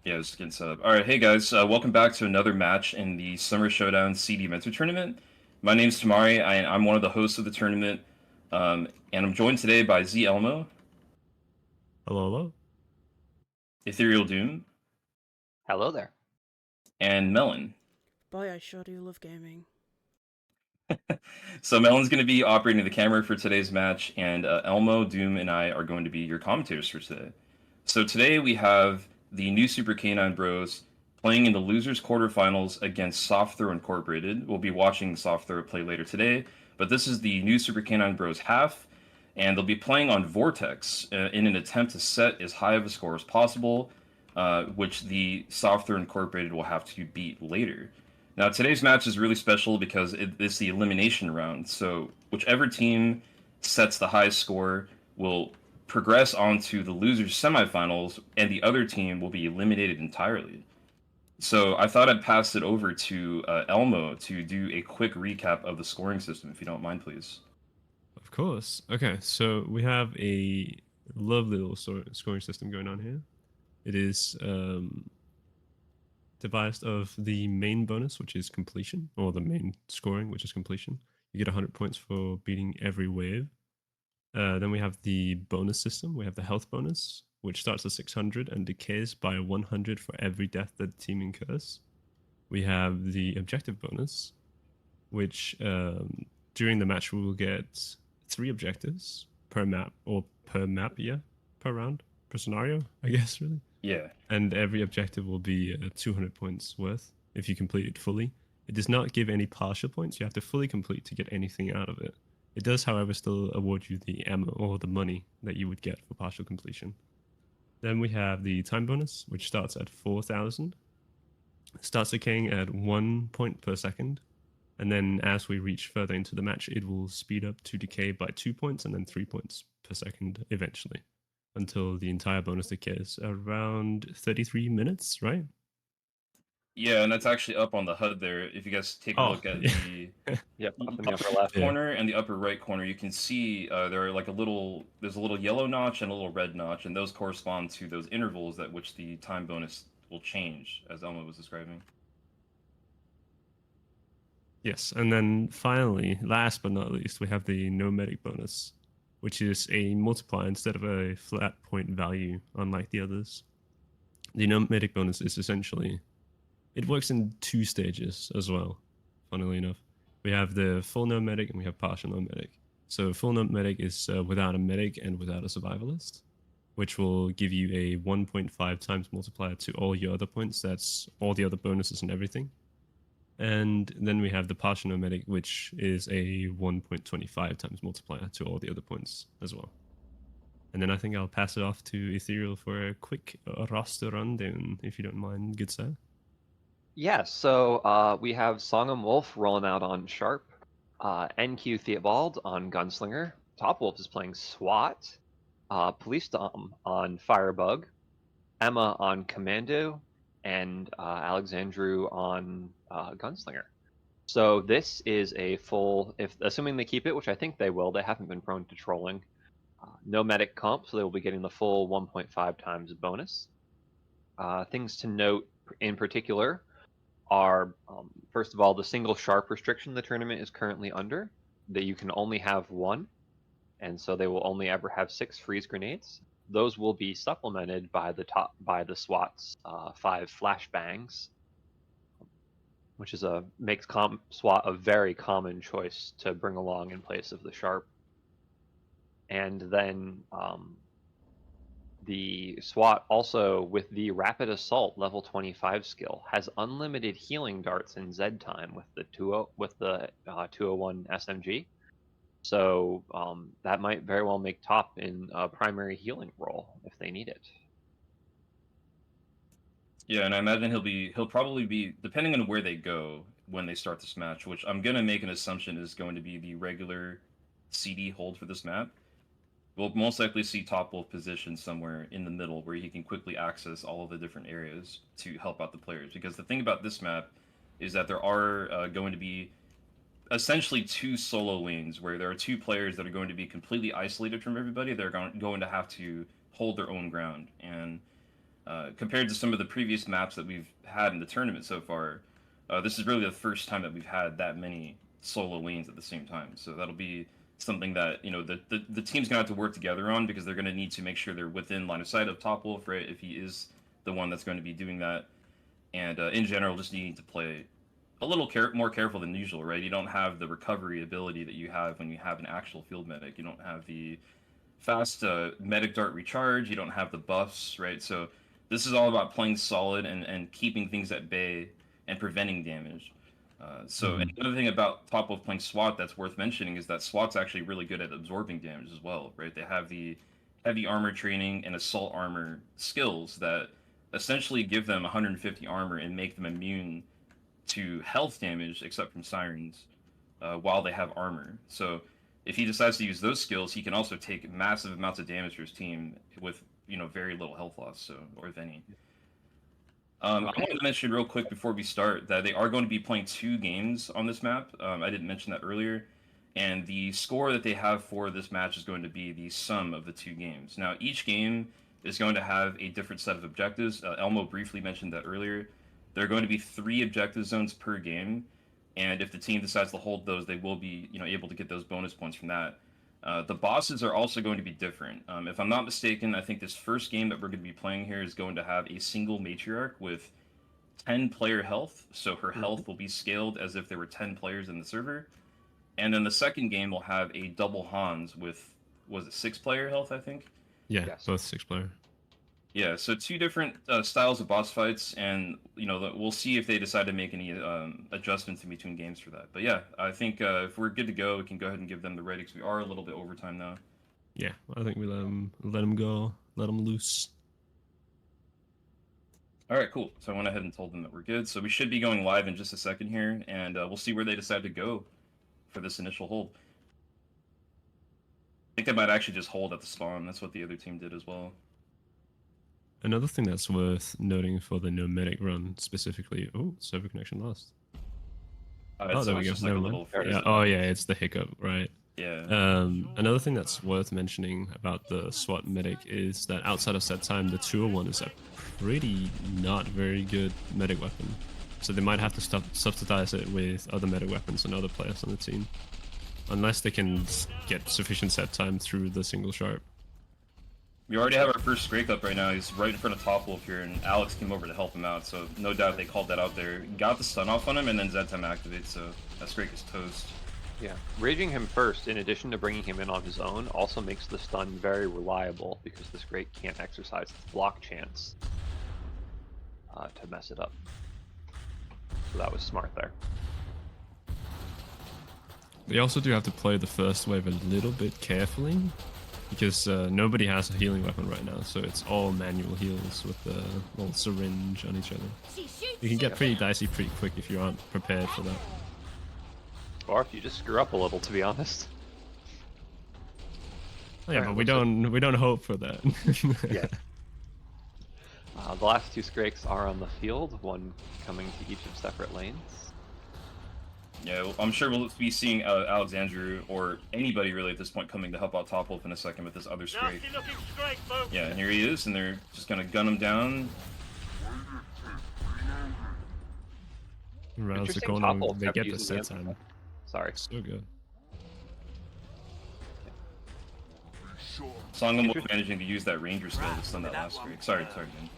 Yeah, just getting set up. All right, hey guys, welcome back to another match in the Summer Showdown CD Mentor Tournament. My name's Tamari. I'm one of the hosts of the tournament, and I'm joined today by ZeElmo, Hello, hello. EtherealDoom, Hello there. and Melon. Boy, I sure do love gaming. So Melon's going to be operating the camera for today's match, and Elmo, Doom, and I are going to be your commentators for today. So today we have the new Super Canine Bros playing in the losers quarterfinals against SoftThrow Incorporated. We'll be watching SoftThrow play later today, but this is the new Super Canine Bros half, and they'll be playing on Vortex in an attempt to set as high of a score as possible, which the SoftThrow Incorporated will have to beat later. Now, today's match is really special because it's the elimination round. So, whichever team sets the highest score will progress on to the losers semifinals, and the other team will be eliminated entirely. So, I thought I'd pass it over to Elmo to do a quick recap of the scoring system, if you don't mind, please. Of course. Okay, so we have a lovely little scoring system going on here. It is devised of the main bonus, which is completion, or the main scoring, which is completion. You get 100 points for beating every wave. Then we have the bonus system. We have the health bonus, which starts at 600 and decays by 100 for every death that the team incurs. We have the objective bonus, which during the match we will get 3 objectives per map, or per map, yeah, per round, per scenario, I guess, really. Yeah. And every objective will be 200 points worth if you complete it fully. It does not give any partial points. You have to fully complete to get anything out of it. It does, however, still award you the ammo or the money that you would get for partial completion. Then we have the time bonus, which starts at 4,000. Starts decaying at 1 point per second. And then as we reach further into the match, it will speed up to decay by 2 points and then 3 points per second eventually, until the entire bonus decays around 33 minutes, right? Yeah, and that's actually up on the HUD there. If you guys take a look at yeah. the Yep, up in the upper upper left left. corner and the upper right corner, you can see there are like there's a little yellow notch and a little red notch, and those correspond to those intervals at which the time bonus will change, as Elma was describing. Yes, and then finally, last but not least, we have the no medic bonus, which is a multiplier instead of a flat point value, unlike the others. The no medic bonus is essentially, it works in 2 stages as well, funnily enough. We have the full no medic and we have partial no medic. So full no medic is without a medic and without a survivalist, which will give you a 1.5 times multiplier to all your other points. That's all the other bonuses and everything. And then we have the partial no medic, which is a 1.25 times multiplier to all the other points as well. And then I think I'll pass it off to Ethereal for a quick roster rundown, if you don't mind, good sir. Yeah, so we have SongahmWolf rolling out on Sharp, NQTheobald on Gunslinger, Topwolf is playing SWAT, PoliceDom on Firebug, Emma on Commando, and Alexandru on Gunslinger. So this is a full, if assuming they keep it, which I think they will, they haven't been prone to trolling. No medic comp, so they will be getting the full 1.5 times bonus. Things to note in particular are, first of all, the single sharp restriction the tournament is currently under, that you can only have one, and so they will only ever have 6 freeze grenades. Those will be supplemented by the SWAT's 5 flashbangs, which is makes SWAT a very common choice to bring along in place of the sharp. And then the SWAT also, with the Rapid Assault level 25 skill, has unlimited healing darts in Z time with the 201 SMG. So that might very well make Top in a primary healing role if they need it. Yeah, and I imagine he'll probably be, depending on where they go when they start this match, which I'm gonna make an assumption is going to be the regular CD hold for this map. We'll most likely see Topwolf positioned somewhere in the middle where he can quickly access all of the different areas to help out the players. Because the thing about this map is that there are going to be essentially 2 solo lanes where there are 2 players that are going to be completely isolated from everybody. They're going to have to hold their own ground. And Compared to some of the previous maps that we've had in the tournament so far, this is really the first time that we've had that many solo lanes at the same time. So that'll be something that the team's gonna have to work together on, because they're gonna need to make sure they're within line of sight of Topwolf, right? If he is the one that's going to be doing that, and in general, just needing to play a little more careful than usual, right? You don't have the recovery ability that you have when you have an actual field medic. You don't have the fast medic dart recharge. You don't have the buffs, right? So this is all about playing solid and keeping things at bay and preventing damage. Another thing about Topwolf playing SWAT that's worth mentioning is that SWAT's actually really good at absorbing damage as well, right? They have the heavy armor training and assault armor skills that essentially give them 150 armor and make them immune to health damage, except from sirens, while they have armor. So if he decides to use those skills, he can also take massive amounts of damage for his team with very little health loss, so or if any. I want to mention real quick before we start that they are going to be playing 2 games on this map. I didn't mention that earlier. And the score that they have for this match is going to be the sum of the 2 games. Now, each game is going to have a different set of objectives. Elmo briefly mentioned that earlier. There are going to be 3 objective zones per game, and if the team decides to hold those, they will be able to get those bonus points from that. The bosses are also going to be different. If I'm not mistaken, I think this first game that we're going to be playing here is going to have a single matriarch with 10 player health, so her health will be scaled as if there were 10 players in the server. And then the second game will have a double Hans with, was it 6 player health, I think? Yeah, Yes. both 6 player. Yeah, so 2 different styles of boss fights, and we'll see if they decide to make any adjustments in between games for that. But yeah, I think if we're good to go, we can go ahead and give them the ready, because we are a little bit overtime now. Yeah, I think we let him go, let him loose. All right, cool. So I went ahead and told them that we're good. So we should be going live in just a second here, and we'll see where they decide to go for this initial hold. I think they might actually just hold at the spawn. That's what the other team did as well. Another thing that's worth noting for the nomadic run specifically. Oh, server connection lost. Oh, there we go. Just like Never a mind. little Yeah. frozen. Oh, yeah, it's the hiccup, right? Yeah. Another thing that's worth mentioning about the SWAT medic is that outside of set time, the 201 is a pretty not very good medic weapon. So they might have to subsidize it with other medic weapons and other players on the team, unless they can get sufficient set time through the single sharp. We already have our first Scrake up right now. He's right in front of Topwolf here, and Alex came over to help him out, so no doubt they called that out there. Got the stun off on him, and then Z-Time activates, so that Scrake is toast. Yeah, raging him first, in addition to bringing him in on his own, also makes the stun very reliable, because this Scrake can't exercise its block chance to mess it up. So that was smart there. They also do have to play the first wave a little bit carefully, because nobody has a healing weapon right now, so it's all manual heals with the little syringe on each other. You can get pretty dicey pretty quick if you aren't prepared for that. Or if you just screw up a little, to be honest. Oh, yeah, Alright, but we don't hope for that. Yeah. The last 2 Scrakes are on the field, one coming to each of separate lanes. Yeah, I'm sure we'll be seeing Alexandru, or anybody really at this point, coming to help out Topwolf in a second with this other Scrake. Yeah, and here he is, and they're just gonna gun him down. Rounds the Interesting, corner, Topwolf they kept get the using set the time. Sorry. So good. SongahmWolf managing to use that Ranger skill to stun that last Scrake. Sorry, man.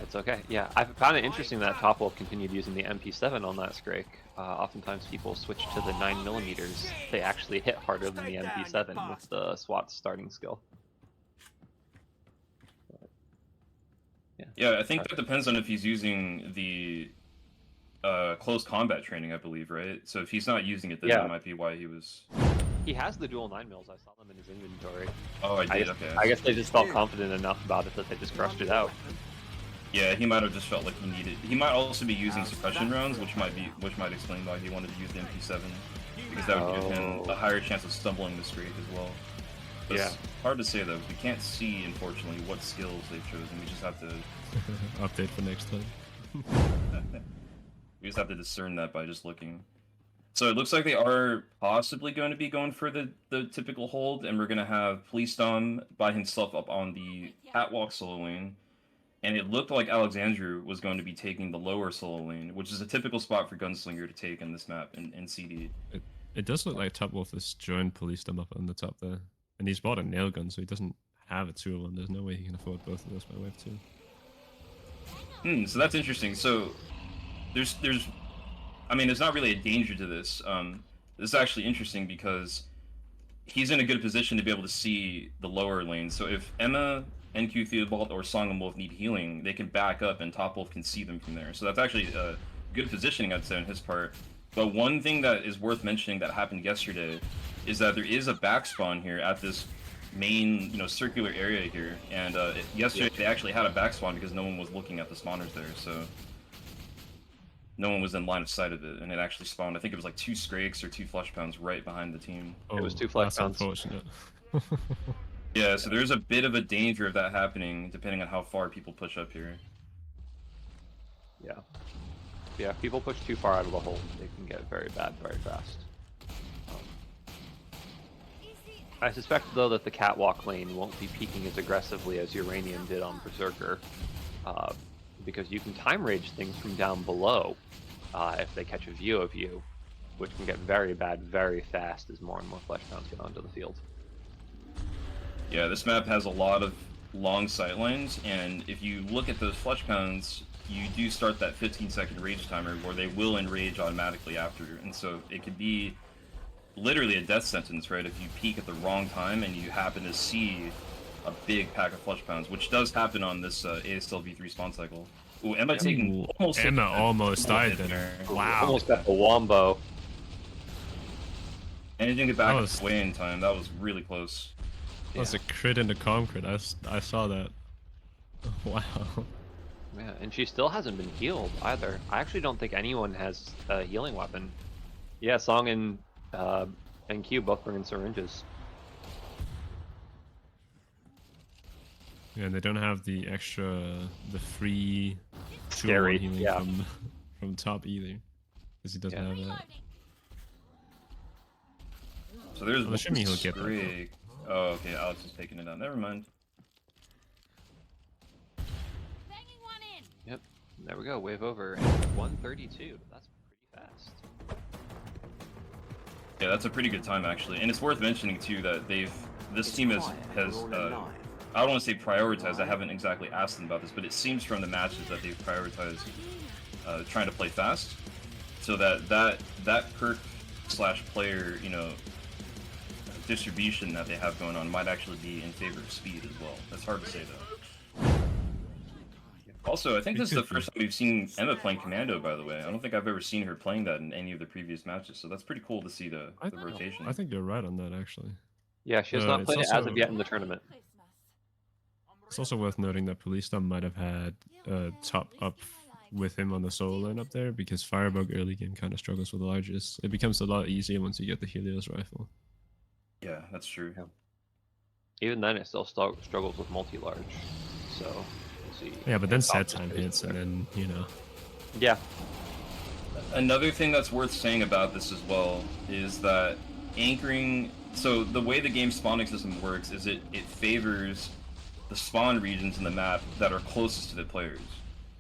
It's okay. Yeah, I found it interesting that Topwolf continued using the MP7 on that Scrake. Oftentimes people switch to the 9mm. They actually hit harder than the MP7 with the SWAT starting skill. Yeah, I think that depends on if he's using the close combat training, I believe, right? So if he's not using it, then that might be why he was... He has the dual 9mm. I saw them in his inventory. Oh, I did, okay. I guess they just felt confident enough about it that they just crushed it out. Yeah, he might have just felt like he needed... He might also be using suppression rounds, which might explain why he wanted to use the MP7. Because that would give him a higher chance of stumbling the Scrake as well. But it's hard to say, though. We can't see, unfortunately, what skills they've chosen. We just have to... Update for next time. We just have to discern that by just looking. So it looks like they are possibly going to be going for the typical hold, and we're going to have PoliceDom by himself up on the catwalk solo lane. and it looked like Alexandru was going to be taking the lower solo lane, which is a typical spot for Gunslinger to take in this map in CD. It does look like Topwolf has joined PoliceDom up on the top there, and he's bought a nail gun, so he doesn't have a tool, and there's no way he can afford both of those by wave 2. So that's interesting. So there's I mean, there's not really a danger to this. This is actually interesting because he's in a good position to be able to see the lower lane. So if Emma, NQTheobald, or SongahmWolf need healing, they can back up and Topwolf can see them from there. So that's actually good positioning, I'd say, on his part. But one thing that is worth mentioning that happened yesterday is that there is a back spawn here at this main, circular area here. And yesterday they actually had a back spawn because no one was looking at the spawners there. So no one was in line of sight of it, and it actually spawned. I think it was like 2 Scrakes or 2 Flesh Pounds right behind the team. It was 2 Flesh Pounds. Unfortunate. Yeah, so there's a bit of a danger of that happening, depending on how far people push up here. Yeah. Yeah, if people push too far out of the hole, they can get very bad very fast. I suspect, though, that the catwalk lane won't be peeking as aggressively as Uranium did on Berserker, because you can time rage things from down below if they catch a view of you, which can get very bad very fast as more and more Flesh Pounds get onto the field. Yeah, this map has a lot of long sight lines, and if you look at those Flesh Pounds, you do start that 15-second rage timer where they will enrage automatically after, and so it could be literally a death sentence, right? If you peek at the wrong time and you happen to see a big pack of Flesh Pounds, which does happen on this ASL V3 spawn cycle. Ooh, Emma taking almost... Emma almost died there. Wow. Almost got the wombo. And he didn't get back away in time. That was really close. That was a crit into calm crit. I saw that. Wow. Yeah, and she still hasn't been healed either. I actually don't think anyone has a healing weapon. Yeah, Song and Q both bringing syringes. Yeah, and they don't have the free Scary, healing from top either, because he doesn't have that. So there's I'm assuming he'll get that. Oh, okay, Alex is taking it out. Never mind. Yep, there we go. Wave over. 132. That's pretty fast. Yeah, that's a pretty good time actually, and it's worth mentioning too that this team has I don't want to say prioritized. I haven't exactly asked them about this, but it seems from the matches that they've prioritized trying to play fast, so that perk / player distribution that they have going on might actually be in favor of speed as well. That's hard to say though. Also, I think this is the first time we've seen Emma playing Commando, by the way. I don't think I've ever seen her playing that in any of the previous matches, so that's pretty cool to see the rotation. I think you're right on that, actually. Yeah, she has not played it as of yet in the tournament. It's also worth noting that PoliceDom might have had top up with him on the solo lane up there, because Firebug early game kind of struggles with the largest. It becomes a lot easier once you get the Helios rifle. Yeah, that's true. Yeah. Even then, it still struggles with multi-large, so... Yeah, but then set time hits, and then, Yeah. Another thing that's worth saying about this as well is that anchoring... So the way the game spawning system works is it favors the spawn regions in the map that are closest to the players.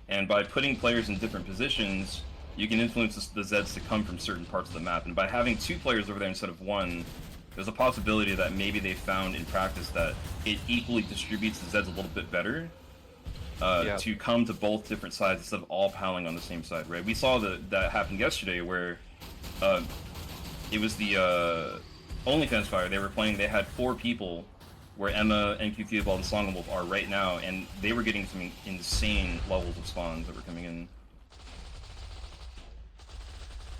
And by putting players in different positions, you can influence the Zeds to come from certain parts of the map. And by having 2 players over there instead of 1, there's a possibility that maybe they found in practice that it equally distributes the Zeds a little bit better. To come to both different sides instead of all piling on the same side, right? We saw that happened yesterday where it was the OnlyFans Fire. They had 4 people where Emma, NQTheobald, and SongahmWolf are right now, and they were getting some insane levels of spawns that were coming in.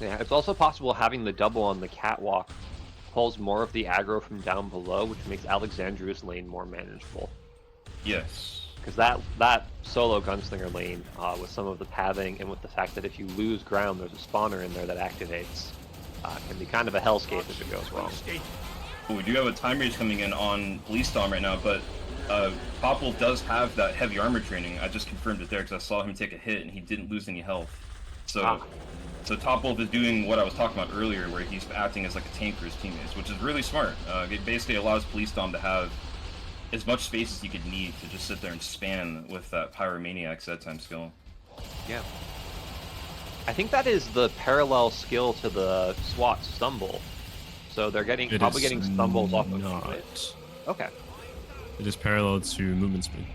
Yeah, it's also possible having the double on the catwalk pulls more of the aggro from down below, which makes Alexandru's lane more manageable. Yes. Because that solo gunslinger lane, with some of the pathing and with the fact that if you lose ground, there's a spawner in there that activates, can be kind of a hellscape if it goes wrong. We do have a time rage coming in on PoliceDom right now, but Topwolf does have that heavy armor training. I just confirmed it there because I saw him take a hit and he didn't lose any health. So Topwolf is doing what I was talking about earlier, where he's acting as like a tank for his teammates, which is really smart. It basically allows PoliceDom to have as much space as you could need to just sit there and span with that Pyromaniac set time skill. Yeah. I think that is the parallel skill to the SWAT stumble. So they're probably getting stumbles off of it. Okay. It is parallel to movement speed.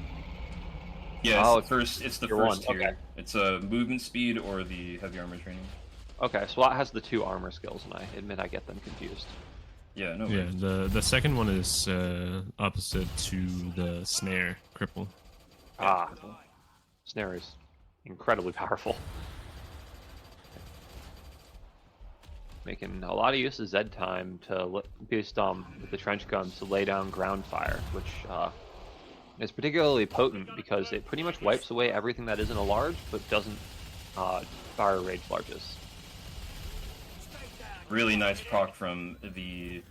Yeah, it's the first tier. Okay. It's a movement speed or the heavy armor training. Okay, SWAT has the 2 armor skills, and I admit I get them confused. Yeah, no Yeah, worries. the second one is opposite to the snare cripple. Ah, snare is incredibly powerful. Making a lot of use of Z time to PoliceDom with the trench guns to lay down ground fire, which is particularly potent because it pretty much wipes away everything that isn't a large, but doesn't fire rage larges. Really nice proc from the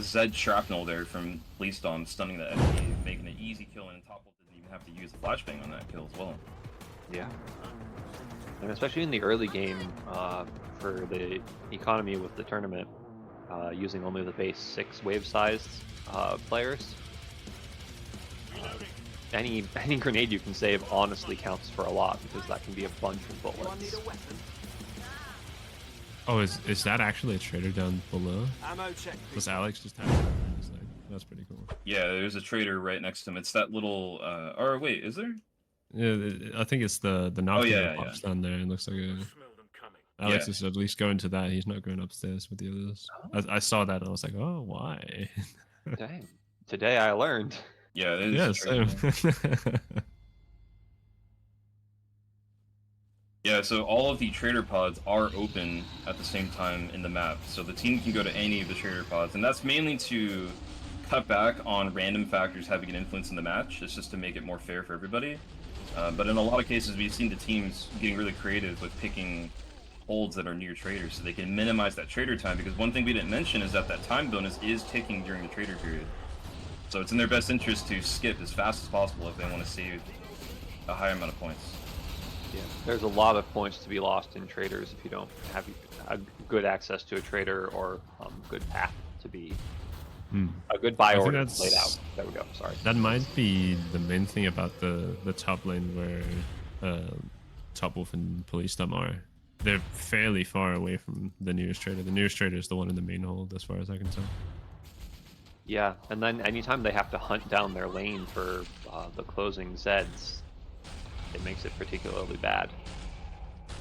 Zed shrapnel there from PoliceDom, stunning the enemy, making an easy kill, and Topwolf didn't even have to use the flashbang on that kill as well. Yeah. And especially in the early game, for the economy with the tournament, using only the base 6 wave-sized players, any grenade you can save honestly counts for a lot, because that can be a bunch of bullets. Oh, is that actually a trader down below? Does Alex just have it? That's pretty cool. Yeah, there's a trader right next to him. It's that little, or wait, is there? Yeah, I think it's the knockdown yeah, box down there. It looks like Alex is at least going to that. He's not going upstairs with the others. I saw that and I was like, oh, why? Dang. Today I learned. Yeah, it is. Yeah, a trader. same. Yeah, so all of the trader pods are open at the same time in the map, so the team can go to any of the trader pods, and that's mainly to cut back on random factors having an influence in the match. It's just to make it more fair for everybody. But in a lot of cases, we've seen the teams getting really creative with picking holds that are near traders, so they can minimize that trader time, because one thing we didn't mention is that time bonus is ticking during the trader period. So it's in their best interest to skip as fast as possible if they want to save a high amount of points. Yeah, there's a lot of points to be lost in traders if you don't have good access to a trader or good path to be a good buy order laid out. There we go. Sorry. That might be the main thing about the top lane where Topwolf and PoliceDom are. They're fairly far away from the nearest trader. The nearest trader is the one in the main hold, as far as I can tell. Yeah, and then anytime they have to hunt down their lane for the closing Zeds, it makes it particularly bad. A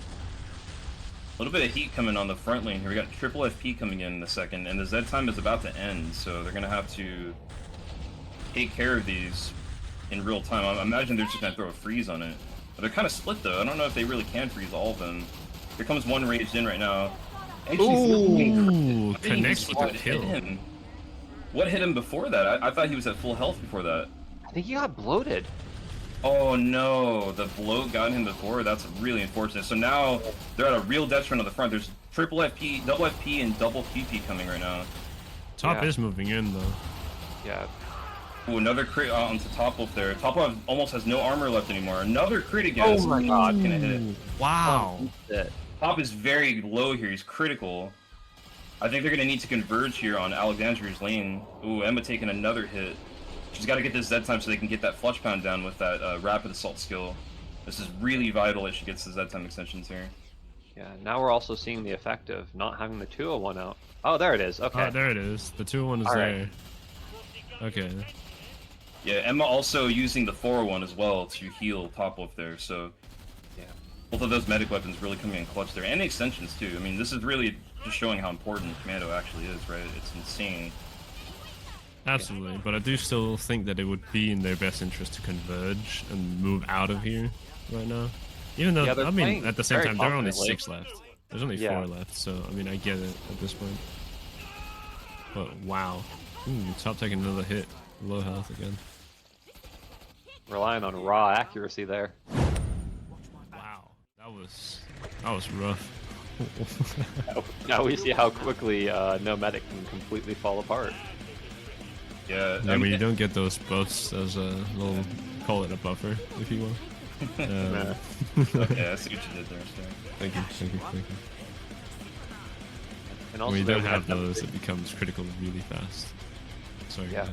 little bit of heat coming on the front lane here. We got triple FP coming in a second, and the Z time is about to end, so they're going to have to take care of these in real time. I imagine they're just going to throw a freeze on it. But they're kind of split, though. I don't know if they really can freeze all of them. Here comes one raged in right now. Ooh, connects with the kill. What hit him before that? I thought he was at full health before that. I think he got bloated. Oh no, the bloat got him before. That's really unfortunate. So now they're at a real detriment on the front. There's triple FP, double FP, and double PP coming right now. Top is moving in though. Yeah. Ooh, another crit onto Topwolf there. Topwolf almost has no armor left anymore. Another crit again. Oh my god. Gonna hit. Wow. Top is very low here. He's critical. I think they're gonna need to converge here on Alexandru's lane. Ooh, Emma taking another hit. She's got to get this Z time so they can get that flush pound down with that rapid assault skill. This is really vital that she gets the Z time extensions here. Yeah, now we're also seeing the effect of not having the 201 out. Oh, there it is. Okay. Oh, there it is. The 201 is there. Okay. Yeah, Emma also using the 401 as well to heal Topwolf there, so yeah. Both of those medic weapons really coming in clutch there, and the extensions too. I mean, this is really just showing how important Commando actually is, right? It's insane. Absolutely, but I do still think that it would be in their best interest to converge and move out of here right now. Even though, I mean, at the same time, there are only 6 left. There's only 4 left, so, I mean, I get it at this point. But, wow. Ooh, Top taking another hit. Low health again. Relying on raw accuracy there. Wow, that was rough. Now we see how quickly no medic can completely fall apart. Yeah, when you don't get those buffs as a little, call it a buffer, if you will. Okay, I see what you did there, sir. Thank you. And also when you don't have those, it becomes critical really fast. Sorry, yeah.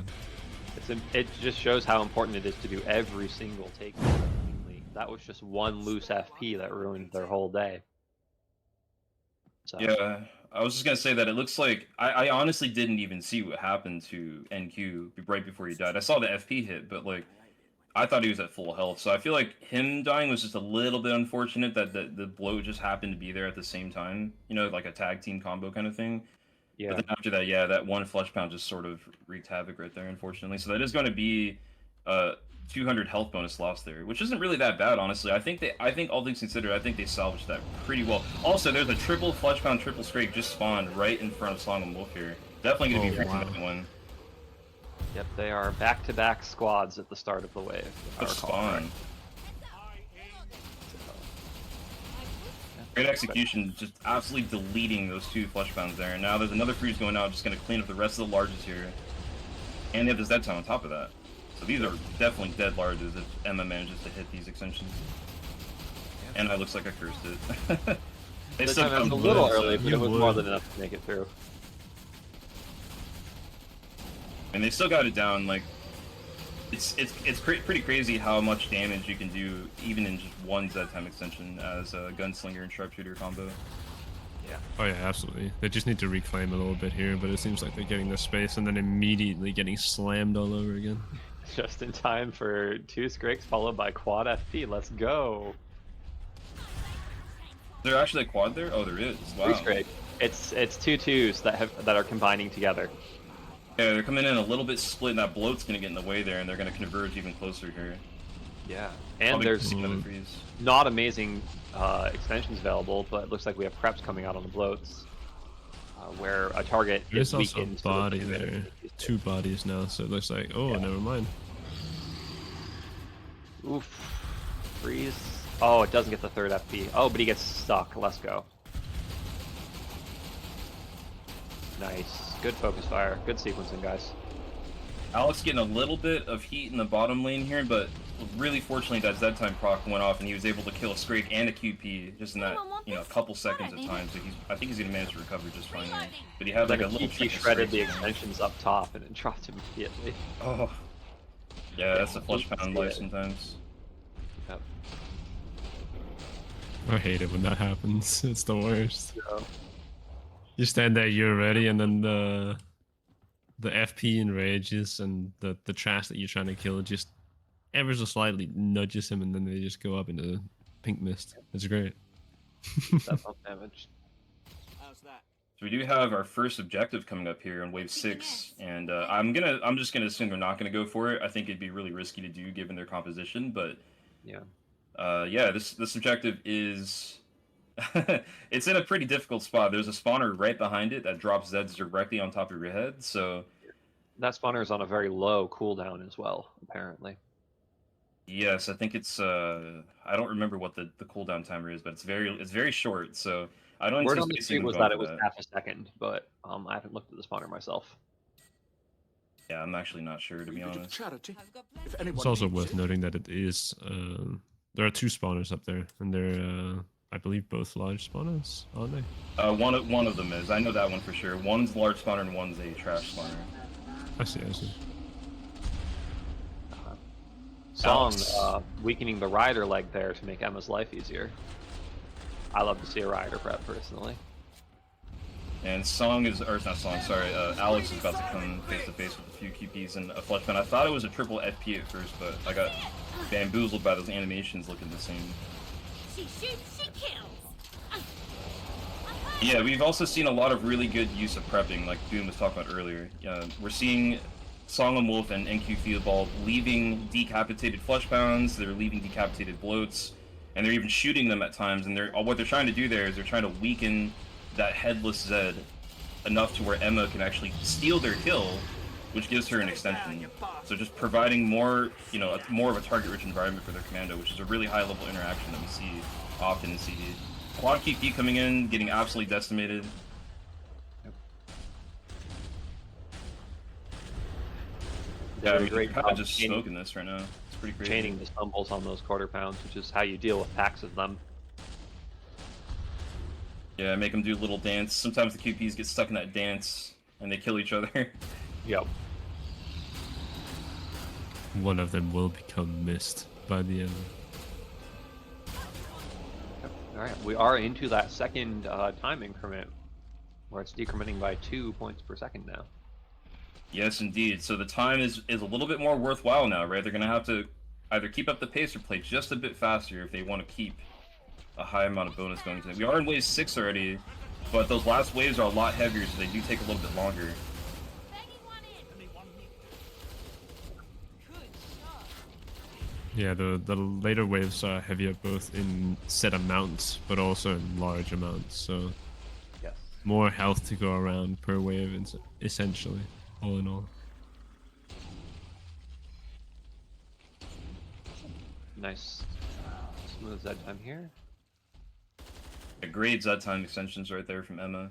It just shows how important it is to do every single take cleanly. That was just one loose FP that ruined their whole day. So. Yeah, I was just gonna say that it looks like I honestly didn't even see what happened to NQ right before he died. I saw the FP hit, but like I thought he was at full health. So I feel like him dying was just a little bit unfortunate that the blow just happened to be there at the same time. You know, like a tag team combo kind of thing. Yeah. But then after that, yeah, that one flesh pound just sort of wreaked havoc right there, unfortunately. So that is going to be 200 health bonus lost there, which isn't really that bad, honestly. I think all things considered, I think they salvaged that pretty well. Also, there's a triple flesh pound, triple scrape just spawned right in front of SongahmWolf here. Definitely going to be freaking that one. Yep, they are back-to-back squads at the start of the wave. Good spawn. Great execution, just absolutely deleting those two flesh pounds there. And now there's another freeze going out, just going to clean up the rest of the larges here. And they have the Z time on top of that. So these are definitely dead larges if Emma manages to hit these extensions. And it looks like I cursed it. They This still time it was come a little good, early, so- but it was more than enough to make it through. And they still got it down. Like it's pretty crazy how much damage you can do even in just one Z time extension as a gunslinger and sharpshooter combo. Yeah. Oh yeah, absolutely. They just need to reclaim a little bit here, but it seems like they're getting the space and then immediately getting slammed all over again. Just in time for 2 Scrakes followed by quad FP. Let's go. There actually a quad there? Oh, there is. Wow. 3 Scrake. It's 2 2s that are combining together. Yeah, they're coming in a little bit split, and that bloat's gonna get in the way there, and they're gonna converge even closer here. Yeah. And Probably there's another freeze. not amazing extensions available, but it looks like we have preps coming out on the bloats. Where a target There's is also a weakened. body there. 2 bodies now, so it looks like, oh, Yeah. never mind. Oof. Freeze. Oh, it doesn't get the 3rd FP. Oh, but he gets stuck. Let's go. Nice. Good focus fire. Good sequencing, guys. Alex getting a little bit of heat in the bottom lane here, but really fortunately that Z time proc went off and he was able to kill a Scrake and a QP just in that, you know, a couple seconds at time. So I think he's gonna manage to recover just fine there. But he had like a little he trick of shredded the Scrakes. extensions up top and it dropped immediately. Oh. Yeah, that's a flush you can pound see life it. sometimes. Yep. I hate it when that happens. It's the worst. So, You stand there, you're ready, and then the FP enrages and the trash that you're trying to kill just ever so slightly nudges him, and then they just go up into pink mist. It's great. that bump damage. So we do have our first objective coming up here in wave 6, and I'm just gonna assume they're not gonna go for it. I think it'd be really risky to do given their composition, but Yeah. yeah, this objective is it's in a pretty difficult spot. There's a spawner right behind it that drops Zeds directly on top of your head, so That spawner is on a very low cooldown as well, apparently. yes, I think it's I don't remember what the cooldown timer is, but it's very short, so I don't Word on the anticipate street seeing them was going that it for was that. half a second, but I haven't looked at the spawner myself. Yeah, I'm actually not sure, to be honest. Charity. If It's anyone also needs worth it. noting that it is there are 2 spawners up there, and they're I believe both large spawners, aren't they? One of them is. I know that one for sure. One's large spawner and one's a trash spawner. I see. Song Alex. weakening the rider leg there to make Emma's life easier. I love to see a rider prep personally. And Alex is about to come face to face with a few QPs and a flesh pen. I thought it was a triple FP at first, but I got bamboozled by those animations looking the same. She shoots, she kills. Yeah, we've also seen a lot of really good use of prepping, like Doom was talking about earlier. We're seeing SongahmWolf and NQTheobald leaving decapitated flesh pounds, they're leaving decapitated bloats, and they're even shooting them at times, and what they're trying to do there is they're trying to weaken that headless Zed enough to where Emma can actually steal their kill, which gives her an extension. So just providing more, more of a target-rich environment for their commando, which is a really high-level interaction that we see often in CD. Quad QP coming in, getting absolutely decimated. Yeah, I mean, great they're kind of job just chaining- smoking this right now. It's pretty crazy. chaining the stumbles on those quarter pounds, which is how you deal with packs of them. Yeah, make them do a little dance. Sometimes the QPs get stuck in that dance, and they kill each other. Yep. one of them will become mist by the end. All right, we are into that second time increment where it's decrementing by 2 points per second now. Yes, indeed. So the time is a little bit more worthwhile now, right? They're going to have to either keep up the pace or play just a bit faster if they want to keep a high amount of bonus going to them. We are in wave 6 already, but those last waves are a lot heavier, so they do take a little bit longer. Yeah, the later waves are heavier both in set amounts, but also in large amounts. So Yes. more health to go around per wave, essentially, all in all. Nice smooth Z time here. A great Z time extensions right there from Emma.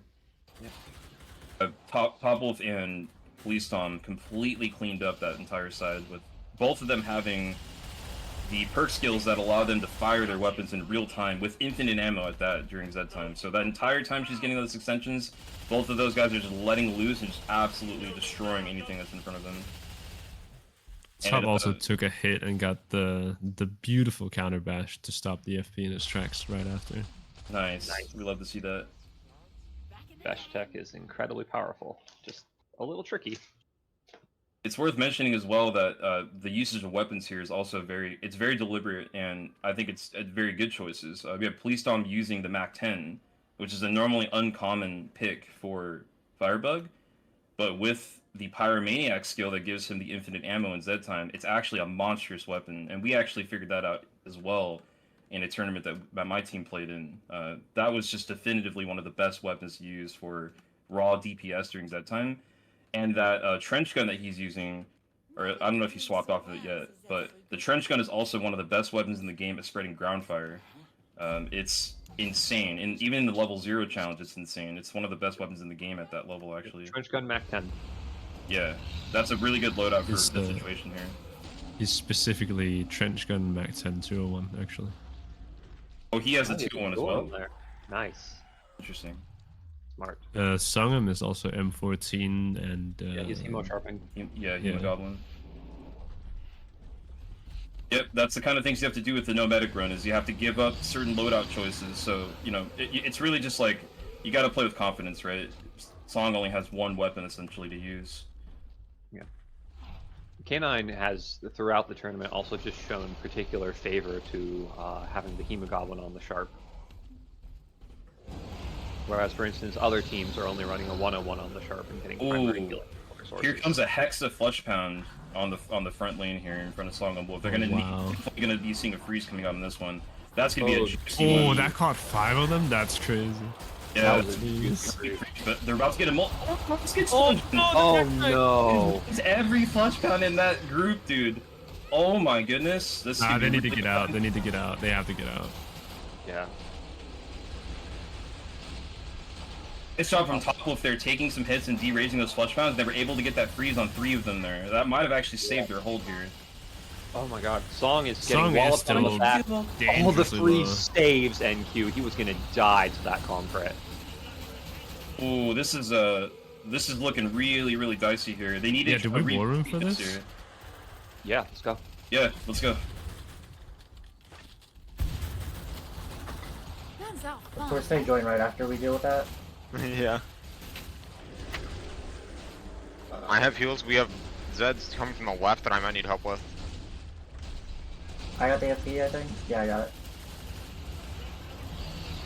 Yeah. Topwolf and PoliceDom completely cleaned up that entire side, with both of them having the perk skills that allow them to fire their weapons in real time with infinite ammo at that during Z time. So that entire time she's getting those extensions, both of those guys are just letting loose and just absolutely destroying anything that's in front of them. Top also took a hit and got the beautiful counter bash to stop the FP in its tracks right after. Nice. We love to see that. Bash tech is incredibly powerful, just a little tricky. It's worth mentioning as well that the usage of weapons here is also very deliberate, and I think it's very good choices. We have PoliceDom using the MAC-10, which is a normally uncommon pick for Firebug, but with the Pyromaniac skill that gives him the infinite ammo in Z time, it's actually a monstrous weapon, and we actually figured that out as well in a tournament that my team played in. That was just definitively one of the best weapons to use for raw DPS during Z time. And that trench gun that he's using, or I don't know if he swapped off of it yet, but the trench gun is also one of the best weapons in the game at spreading ground fire. It's insane, and even in the level 0 challenge, it's insane. It's one of the best weapons in the game at that level, actually. Trench gun Mac 10. Yeah, that's a really good loadout for the situation here. He's specifically trench gun Mac 10 201, actually. Oh, he has a 201 as well? There. Nice. Interesting. Smart. Songham is also M14 and... Yeah, he's Hemo Sharping. Yeah, Hemogoblin. Yep, that's the kind of things you have to do with the nomadic run, is you have to give up certain loadout choices. So, you know, it's really just like, you gotta play with confidence, right? Song only has one weapon, essentially, to use. Yeah. Canine has, throughout the tournament, also just shown particular favor to having the Hemogoblin on the Sharp. Whereas, for instance, other teams are only running a 101 on the Sharp and getting primary healing resources. Here comes a Hexa Flush Pound on the front lane here in front of SongahmWolf. They're gonna be seeing a freeze coming out in this one. That's gonna be a juicy one. Oh, that caught 5 of them? That's crazy. Yeah, but they're about to get a Oh no! It's every Flush Pound in that group, dude. Oh my goodness. This they need to get out. They need to get out. They have to get out. Yeah. Nice job from Topwolf there, taking some hits and de-raising those Flush Pounds. They were able to get that freeze on 3 of them there. That might have actually saved their hold here. Oh my god, Song is getting walloped on the back. All the freeze saves NQ. He was gonna die to that calm crit. Ooh, this is looking really, really dicey here. They need to do we war room for this? Here. Yeah, let's go. Yeah, let's go. Of course, they join right after we deal with that. Yeah. I have heals. We have Zeds coming from the left that I might need help with. I got the FP, I think. Yeah, I got it.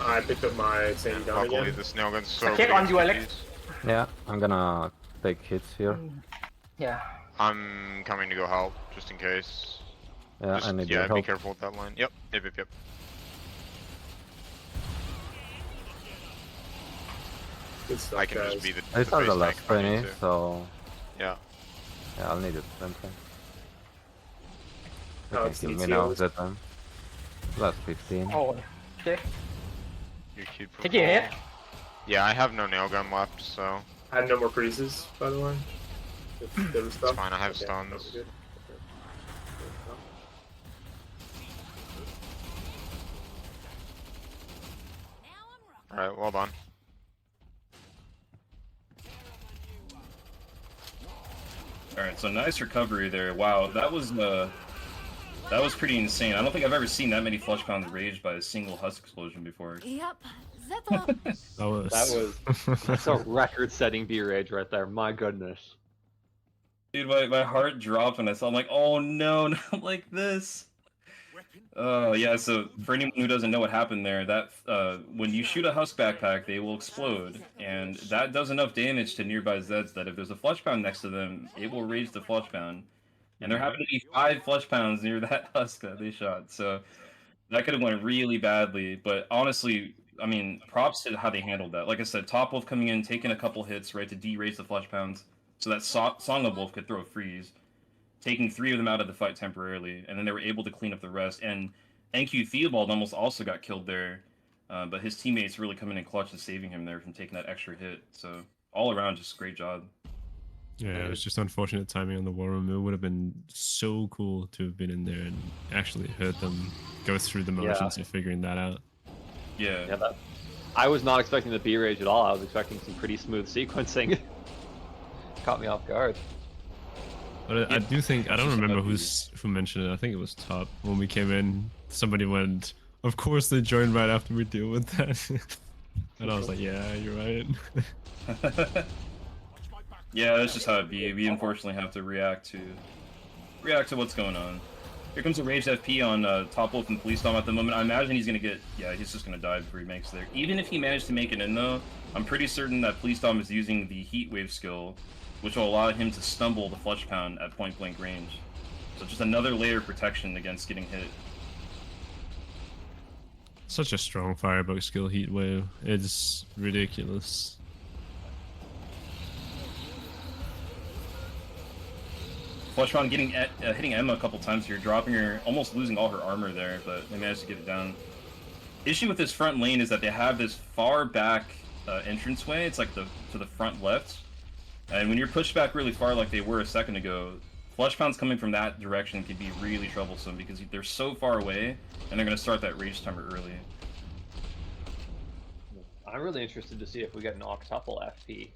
I picked up my Sandy down Luckily, again. the snail gun's so I can't big on you, and Alex. TPs. Yeah, I'm gonna take hits here. Yeah. I'm coming to go help, just in case. Yeah, I need your be help. careful with that line. Yep. Good stuff, I can guys. just be the It's not the face last tank if I need penny, to. so Yeah. yeah, I'll need it. Something. Oh, Okay, it's kill me DTO. now that time. Last 15. Oh, okay. You're cute for Take your hit. Yeah, I have no nail gun left, so I had no more freezes, by the way. If there was stuff. fine, I have Okay, stuns. that was good. alright, well done. All right, so nice recovery there. Wow, that was pretty insane. I don't think I've ever seen that many flush pounds raged by a single husk explosion before. Yep, that's all. That's a record-setting B rage right there. My goodness. Dude, my heart dropped when I saw. I'm like, oh no, not like this. Oh yeah. So for anyone who doesn't know what happened there, that when you shoot a husk backpack, they will explode, and that does enough damage to nearby Zeds that if there's a flush pound next to them, it will rage the flush pound. And there happened to be 5 flush pounds near that husk that they shot, so that could have went really badly. But honestly, I mean, props to how they handled that. Like I said, Topwolf coming in, taking a couple hits, right, to de-rage the flush pounds, so that SongahmWolf could throw a freeze, taking 3 of them out of the fight temporarily, and then they were able to clean up the rest. And NQTheobald almost also got killed there, but his teammates really coming in clutch and saving him there from taking that extra hit. So all around, just great job. Yeah, it was just unfortunate timing on the war room. It would have been so cool to have been in there and actually heard them go through the motions of figuring that out. Yeah. I was not expecting the B rage at all. I was expecting some pretty smooth sequencing. Caught me off guard. But I do think, I don't remember who mentioned it. I think it was Top. When we came in, somebody went, of course they joined right after we deal with that. And I was like, yeah, you're right. Yeah, that's just how it be. We unfortunately have to react to what's going on. Here comes a raged FP on Topwolf and PoliceDom at the moment. I imagine he's gonna get, he's just gonna die before he makes there. Even if he managed to make it in though, I'm pretty certain that PoliceDom is using the heat wave skill, which will allow him to stumble the flush pound at point blank range. So just another layer of protection against getting hit. Such a strong firebug skill, heat wave. It's ridiculous. Flushpound getting hitting Emma a couple times here, dropping her, almost losing all her armor there, but they managed to get it down. Issue with this front lane is that they have this far back entranceway. It's like to the front left, and when you're pushed back really far, like they were a second ago, Flushpounds coming from that direction can be really troublesome because they're so far away, and they're going to start that rage timer early. I'm really interested to see if we get an octuple FP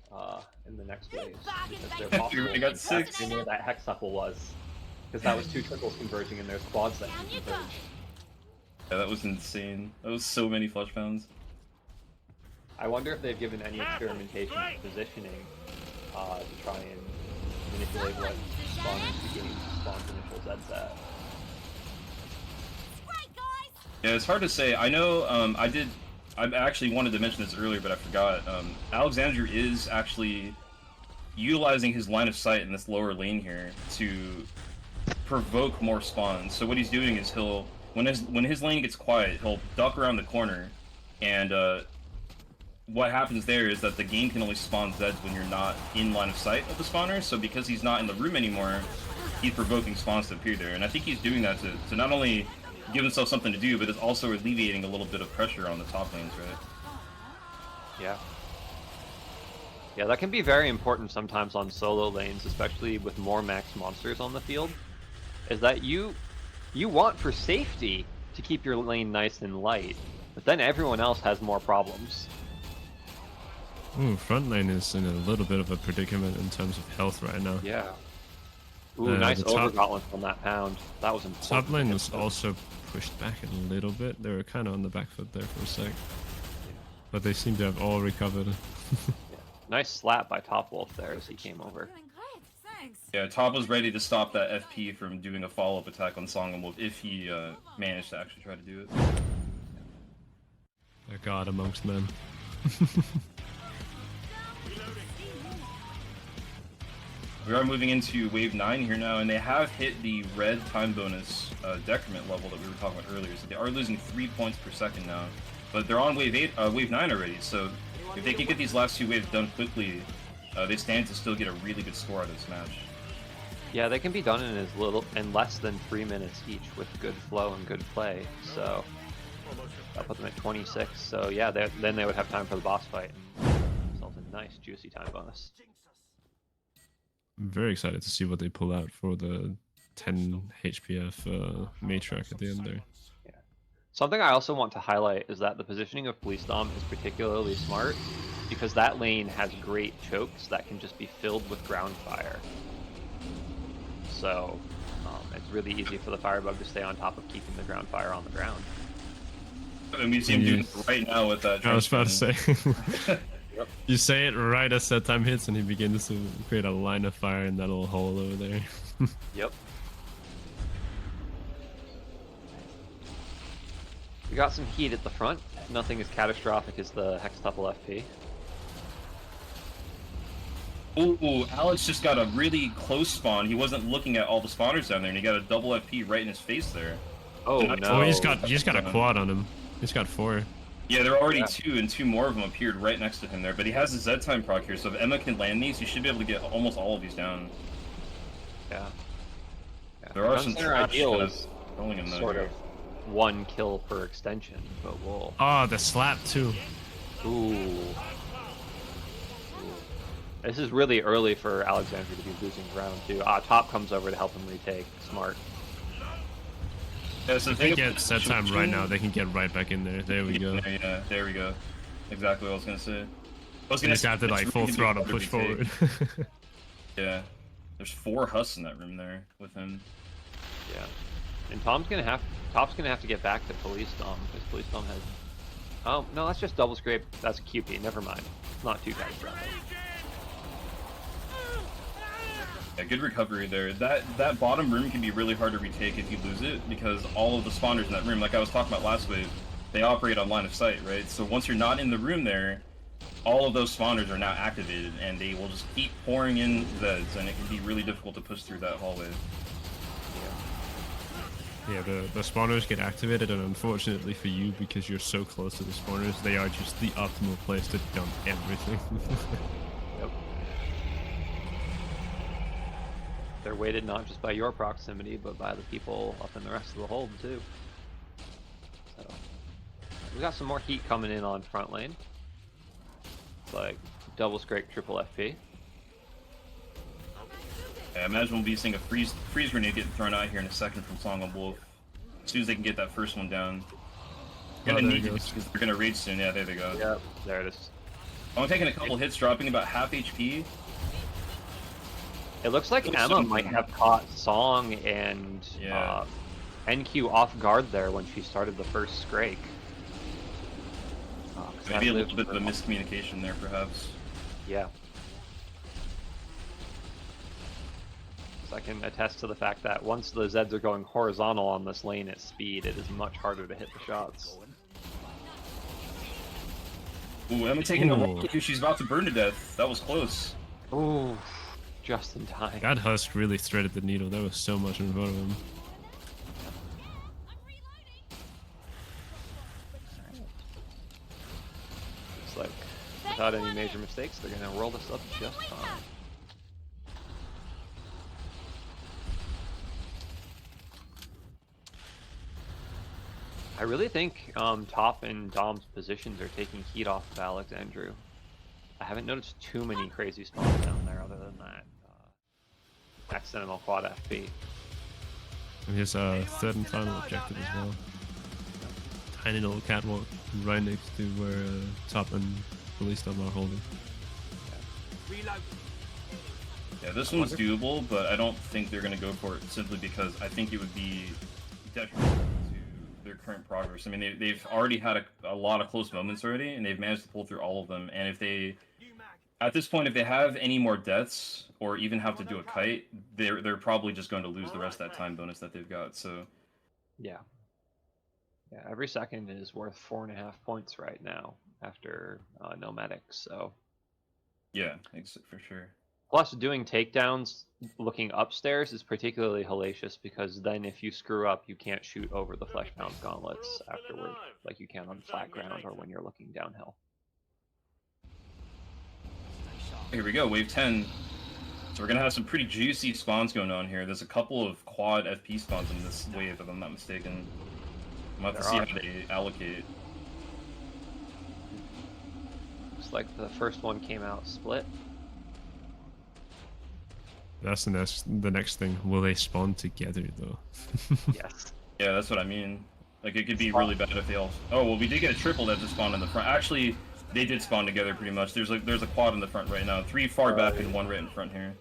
in the next wave. Because We got 6. I know what that hextuple was. Because that was 2 triples converging and there's quads that can converge. Yeah, that was insane. That was so many Flushpounds. I wonder if they've given any experimentation with positioning to try and manipulate what spawners beginning to spawn initial Zeds at. Yeah, it's hard to say. I know I actually wanted to mention this earlier, but I forgot. Alexandru is actually utilizing his line of sight in this lower lane here to provoke more spawns. So what he's doing is when his lane gets quiet, he'll duck around the corner, and what happens there is that the game can only spawn Zeds when you're not in line of sight of the spawner. So because he's not in the room anymore, he's provoking spawns to appear there, and I think he's doing that to not only give himself something to do, but it's also alleviating a little bit of pressure on the top lanes, right? Yeah. Yeah, that can be very important sometimes on solo lanes, especially with more max monsters on the field, is that you want for safety to keep your lane nice and light, but then everyone else has more problems. Ooh, front lane is in a little bit of a predicament in terms of health right now. Yeah. Ooh, nice overgauntlet on that pound. That was important. Top lane was also pushed back a little bit. They were kind of on the back foot there for a sec. But they seem to have all recovered. Nice slap by Topwolf there as he came over. Yeah, Top was ready to stop that FP from doing a follow-up attack on SongahmWolf if he managed to actually try to do it. A god amongst men. We are moving into Wave 9 here now, and they have hit the red time bonus decrement level that we were talking about earlier, so they are losing 3 points per second now. But they're on Wave 9 already, so if they can get these last 2 waves done quickly, they stand to still get a really good score out of this match. Yeah, they can be done in less than 3 minutes each with good flow and good play, so that put them at 26. So yeah, then they would have time for the boss fight and result in a nice juicy time bonus. I'm very excited to see what they pull out for the 10 HPF matriarch at the end there. Yeah. Something I also want to highlight is that the positioning of PoliceDom is particularly smart because that lane has great chokes that can just be filled with ground fire. so it's really easy for the firebug to stay on top of keeping the ground fire on the ground. And we see him doing it right now with that. I was about to say. Yep. You say it right as that time hits, and he begins to create a line of fire in that little hole over there. Yep. We got some heat at the front. Nothing as catastrophic as the hextuple FP. Ooh, Alex just got a really close spawn. He wasn't looking at all the spawners down there, and he got a double FP right in his face there. Oh And I no! Oh, he's got a quad on him. He's got 4. Yeah, there are already 2, and 2 more of them appeared right next to him there. But he has his Z time proc here, so if Emma can land these, he should be able to get almost all of these down. Yeah. There are some Gunslinger trash ideal kind is of rolling him though. sort of 1 kill per extension, but we'll. Oh, the slap too. Ooh. This is really early for Alexandru to be losing ground too. Top comes over to help him retake. Smart. Yeah, so If they get set time right now, they can get right back in there. There we go. Yeah, there we go. Exactly what I was gonna say. You just have to like full throttle push forward. Yeah. There's 4 husks in that room there with him. Yeah. And Top's gonna have to get back to PoliceDom because PoliceDom has. Oh no, that's just double scrape. That's a QP. Never mind. It's not too catastrophic. Yeah, good recovery there. That bottom room can be really hard to retake if you lose it, because all of the spawners in that room, like I was talking about last wave, they operate on line of sight, right? So once you're not in the room there, all of those spawners are now activated, and they will just keep pouring in Zeds, and it can be really difficult to push through that hallway. Yeah, the spawners get activated, and unfortunately for you, because you're so close to the spawners, they are just the optimal place to dump everything. Yep. They're weighted not just by your proximity, but by the people up in the rest of the hold too. So we got some more heat coming in on front lane. It's like double scrape, triple FP. Yeah, I imagine we'll be seeing a freeze grenade getting thrown out here in a second from SongahmWolf. As soon as they can get that first one down. Gonna need to, because they're gonna rage soon. Yeah, there they go. Yep, there it is. I'm taking a couple hits, dropping about half HP. It looks like Emma might have caught Song and NQ off guard there when she started the first scrake. Maybe a little bit of a miscommunication there, perhaps. Yeah. So I can attest to the fact that once the Zeds are going horizontal on this lane at speed, it is much harder to hit the shots. Ooh, Emma taking a roll because she's about to burn to death. That was close. Ooh, just in time. That husk really threaded the needle. There was so much in front of him. Looks like without any major mistakes, they're gonna roll this up just fine. I really think Top and Dom's positions are taking heat off of Alexandru. I haven't noticed too many crazy spawns down there other than that accidental quad FP. And his third and final objective as well. Tiny little catwalk right next to where Top and PoliceDom are holding. Yeah, this one's doable, but I don't think they're going to go for it simply because I think it would be detrimental to their current progress. I mean, they've already had a lot of close moments already, and they've managed to pull through all of them. And if they, at this point, if they have any more deaths or even have to do a kite, they're probably just going to lose the rest of that time bonus that they've got. So, yeah, every second is worth 4.5 points right now after nomadics. So, yeah, for sure. Plus, doing takedowns looking upstairs is particularly hellacious because then if you screw up, you can't shoot over the Fleshbound gauntlets afterward like you can on flat ground or when you're looking downhill. Here we go, wave 10. So we're going to have some pretty juicy spawns going on here. There's a couple of quad FP spawns in this wave, if I'm not mistaken. I'm about to see how they allocate. Looks like the first one came out split. That's the next thing. Will they spawn together though? Yes. Yeah, that's what I mean. Like, it could be really bad if they all... Oh, well, we did get a triple that just spawned in the front. Actually, they did spawn together pretty much. There's a quad in the front right now. 3 far back and 1 right in front here.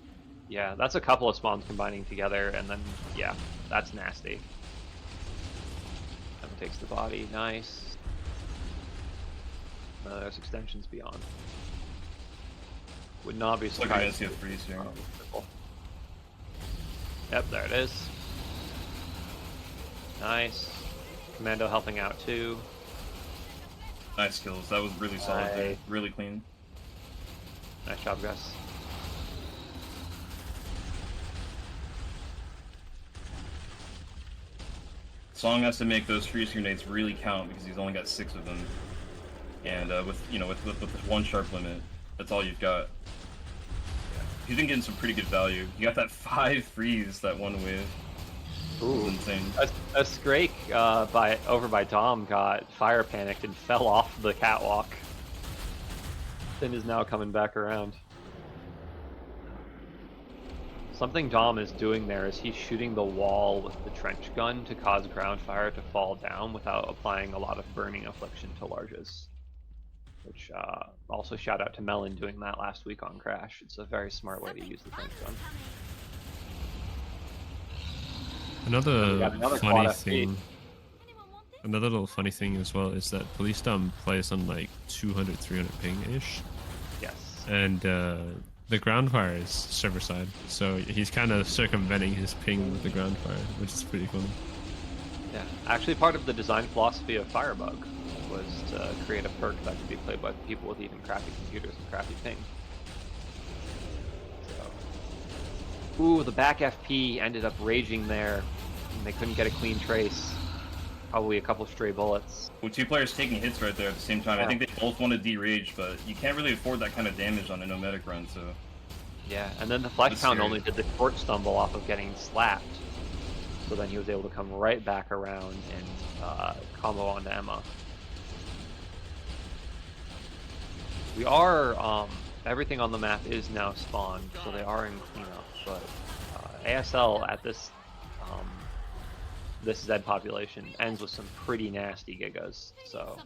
Yeah, that's a couple of spawns combining together, and then, yeah, that's nasty. Emma takes the body, nice. There's extensions beyond. Would not be It's like I'm surprised. gonna see a freeze here. Yep, there it is. Nice. Commando helping out too. Nice kills. That was really solid there. Nice. Really clean. Nice job, guys. Song has to make those freeze grenades really count because he's only got 6 of them. And with this 1 sharp limit, that's all you've got. He's been getting some pretty good value. You got that 5 freeze, that 1 wave. Ooh, Insane. a Scrake over by Dom got fire panicked and fell off the catwalk. Then is now coming back around. Something Dom is doing there is he's shooting the wall with the trench gun to cause ground fire to fall down without applying a lot of burning affliction to larges. Which also shout out to Melon doing that last week on Crash. It's a very smart way to use the trench gun. Another quad funny FP. thing. Another little funny thing as well is that PoliceDom plays on like 200, 300 ping-ish. Yes. And the ground fire is server side, so he's kind of circumventing his ping with the ground fire, which is pretty fun. Yeah, actually part of the design philosophy of Firebug was to create a perk that could be played by people with even crappy computers and crappy ping. So. Ooh, the back FP ended up raging there, and they couldn't get a clean trace. Probably a couple stray bullets. With 2 players taking hits right there at the same time, I think they both want to de-rage, but you can't really afford that kind of damage on a no-medic run, so... Yeah, and then the Flex That's Pound scary. only did the short stumble off of getting slapped. So then he was able to come right back around and combo onto Emma. We are, everything on the map is now spawned, so they are in cleanup, but ASL at this Zed population ends with some pretty nasty gigas, so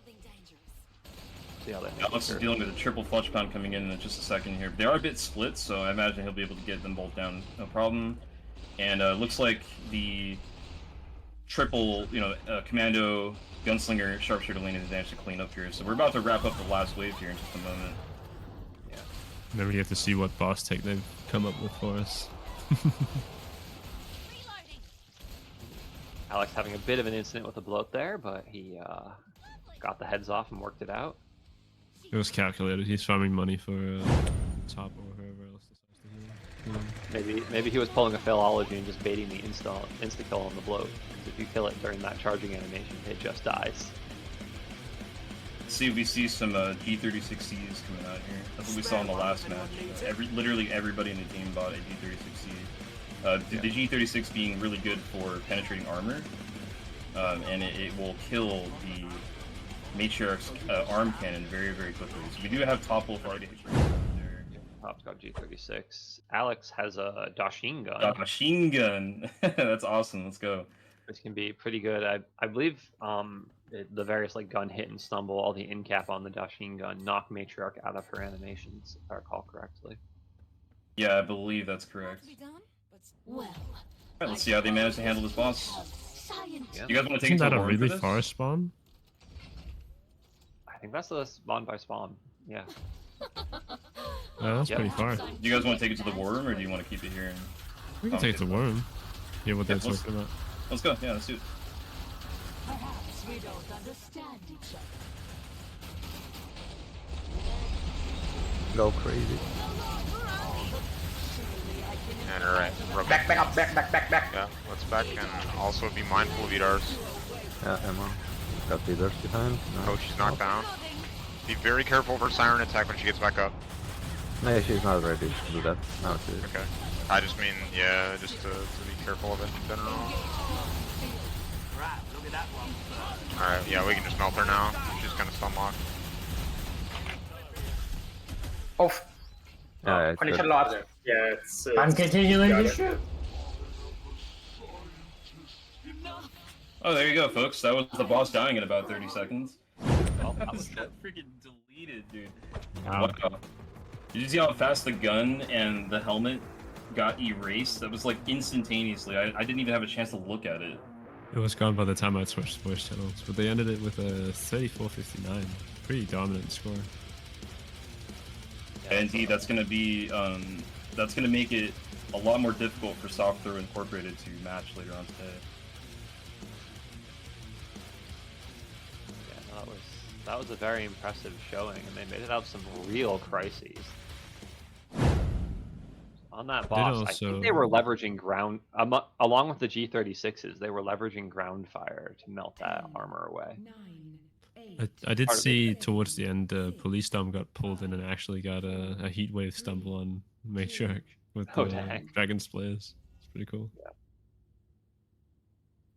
see how they make Alex is dealing with a triple Fletch Pound coming in just a second here. They are a bit split, so I imagine he'll be able to get them both down, no problem. And looks like the triple, Commando, Gunslinger, Sharpshooter lane is managed to clean up here. So we're about to wrap up the last wave here in just a moment. Yeah. Then we have to see what boss tech they've come up with for us. Alex having a bit of an incident with the bloat there, but he got the heads off and worked it out. It was calculated. He's farming money for top or whoever else decides to heal. Maybe he was pulling a failology and just baiting the insta kill on the bloat. If you kill it during that charging animation, it just dies. See, we see some G36Cs coming out here. That's what we saw in the last match. Literally everybody in the team bought a G36C. The G36 being really good for penetrating armor, and it will kill the Matriarch's arm cannon very, very quickly. So we do have Topwolf already there. Top's got G36. Alex has a Dashin gun. Got a machine gun. That's awesome. Let's go. Which can be pretty good. I believe the various like gun hit and stumble, all the in cap on the Dashin gun knock Matriarch out of her animations, if I recall correctly. Yeah, I believe that's correct. Well, Alright, let's see how they manage to handle this boss. Yeah. You guys want to take Isn't it to that a Warren really for this? far spawn? I think that's the spawn by spawn. Yeah. That's Yep. pretty far. Do you guys want to take it to the war room, or do you want to keep it here? We can take it to Worm. Hear what they're let's- talking about. Let's go. Yeah, let's do it. perhaps we don't understand each other. Go crazy. And alright, we're Back up, back. Yeah, let's back and also be mindful of Vidars. Yeah, Emma. Got leaders behind. Oh, Nice. she's knocked down. Be very careful of her siren attack when she gets back up. No, she's not ready to do that. Now she is. Okay. I just mean, yeah, just to be careful of it in general. Alright, yeah, we can just melt her now. She's kind of stun locked. Off. Yeah, it's Punish good. a lot. Yeah, it's. I'm continuing got to it. shoot. Oh, there you go, folks. That was the boss dying in about 30 seconds. Well, How that was was good. that freaking deleted, dude? Wow. Did you see how fast the gun and the helmet got erased. That was like instantaneously. I didn't even have a chance to look at it. It was gone by the time I switched voice channels, but they ended it with a 34-59. Pretty dominant score. Yeah, indeed, that's gonna be that's gonna make it a lot more difficult for SoftThrow Incorporated to match later on today. Yeah, no, that was a very impressive showing, and they made it out of some real crises. On that boss, I think they were leveraging ground, along with the G36s, they were leveraging ground fire to melt that armor away. I did see towards the end, PoliceDom got pulled in and actually got a heat wave stumble on Matriarch with the Dragon's Blaze. It's pretty cool.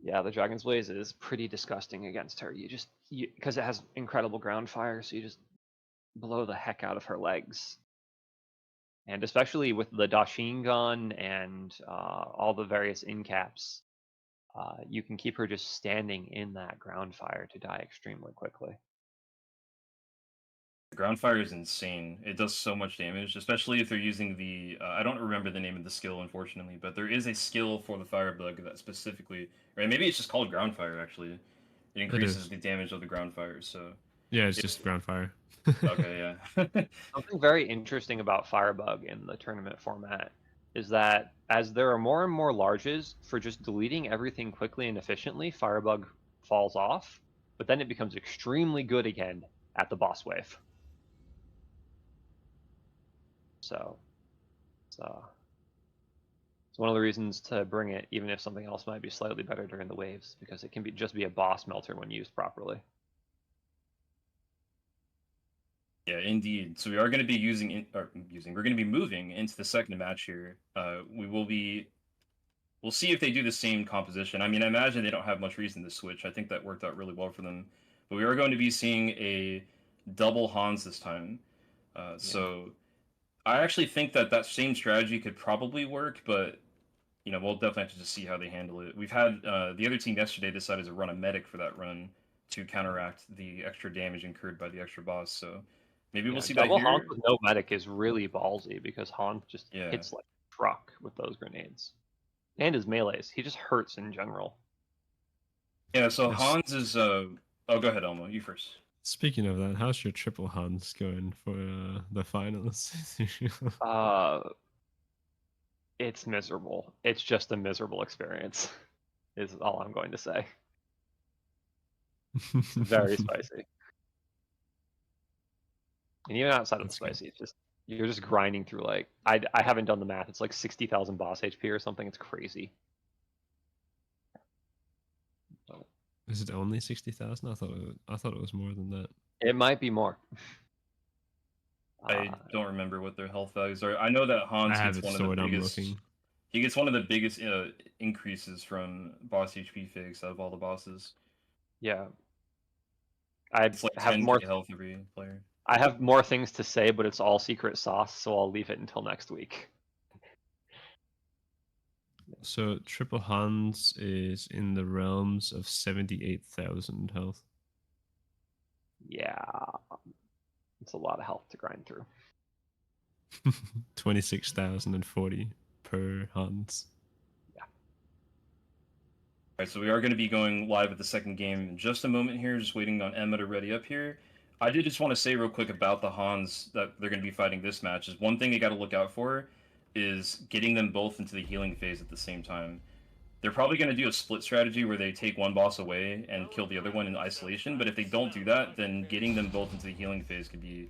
Yeah, the Dragon's Blaze is pretty disgusting against her. Because it has incredible ground fire, so you just blow the heck out of her legs. And especially with the Dashin gun and all the various incaps, you can keep her just standing in that ground fire to die extremely quickly. Ground fire is insane. It does so much damage, especially if they're using the I don't remember the name of the skill, unfortunately, but there is a skill for the firebug that specifically, or maybe it's just called ground fire actually. It increases the damage of the ground fire. So yeah, it's just ground fire. Okay, yeah. Something very interesting about firebug in the tournament format is that as there are more and more larges, for just deleting everything quickly and efficiently, firebug falls off, but then it becomes extremely good again at the boss wave. So it's one of the reasons to bring it, even if something else might be slightly better during the waves, because it can just be a boss melter when used properly. Yeah, indeed. So we are going to be we're going to be moving into the second match here. We'll see if they do the same composition. I mean, I imagine they don't have much reason to switch. I think that worked out really well for them. But we are going to be seeing a double Hans this time. So I actually think that same strategy could probably work, but we'll definitely have to just see how they handle it. We've had the other team yesterday decided to run a medic for that run to counteract the extra damage incurred by the extra boss. So maybe we'll see that double here. Hans with no medic is really ballsy because Hans just hits like a truck with those grenades. And his melees. He just hurts in general. Yeah, so Hans is oh, go ahead, Elmo. You first. Speaking of that, how's your triple Hans going for the finals? It's miserable. It's just a miserable experience, is all I'm going to say. It's very spicy. And even outside of the spicy, it's just you're just grinding through like I haven't done the math. It's like 60,000 boss HP or something. It's crazy. Is it only 60,000? I thought it was more than that. It might be more. I don't remember what their health values are. I know that Hans gets one of the biggest. He gets one of the biggest increases from boss HP fakes out of all the bosses. Yeah. I like have more health every player. I have more things to say, but it's all secret sauce, so I'll leave it until next week. So triple Hans is in the realms of 78,000 health. Yeah, it's a lot of health to grind through. 26,040 per Hans. Yeah. Alright, so we are going to be going live at the second game in just a moment here, just waiting on Emma to ready up here. I did just want to say real quick about the Hans that they're going to be fighting this match is one thing they got to look out for is getting them both into the healing phase at the same time. They're probably going to do a split strategy where they take one boss away and kill the other one in isolation, but if they don't do that, then getting them both into the healing phase could be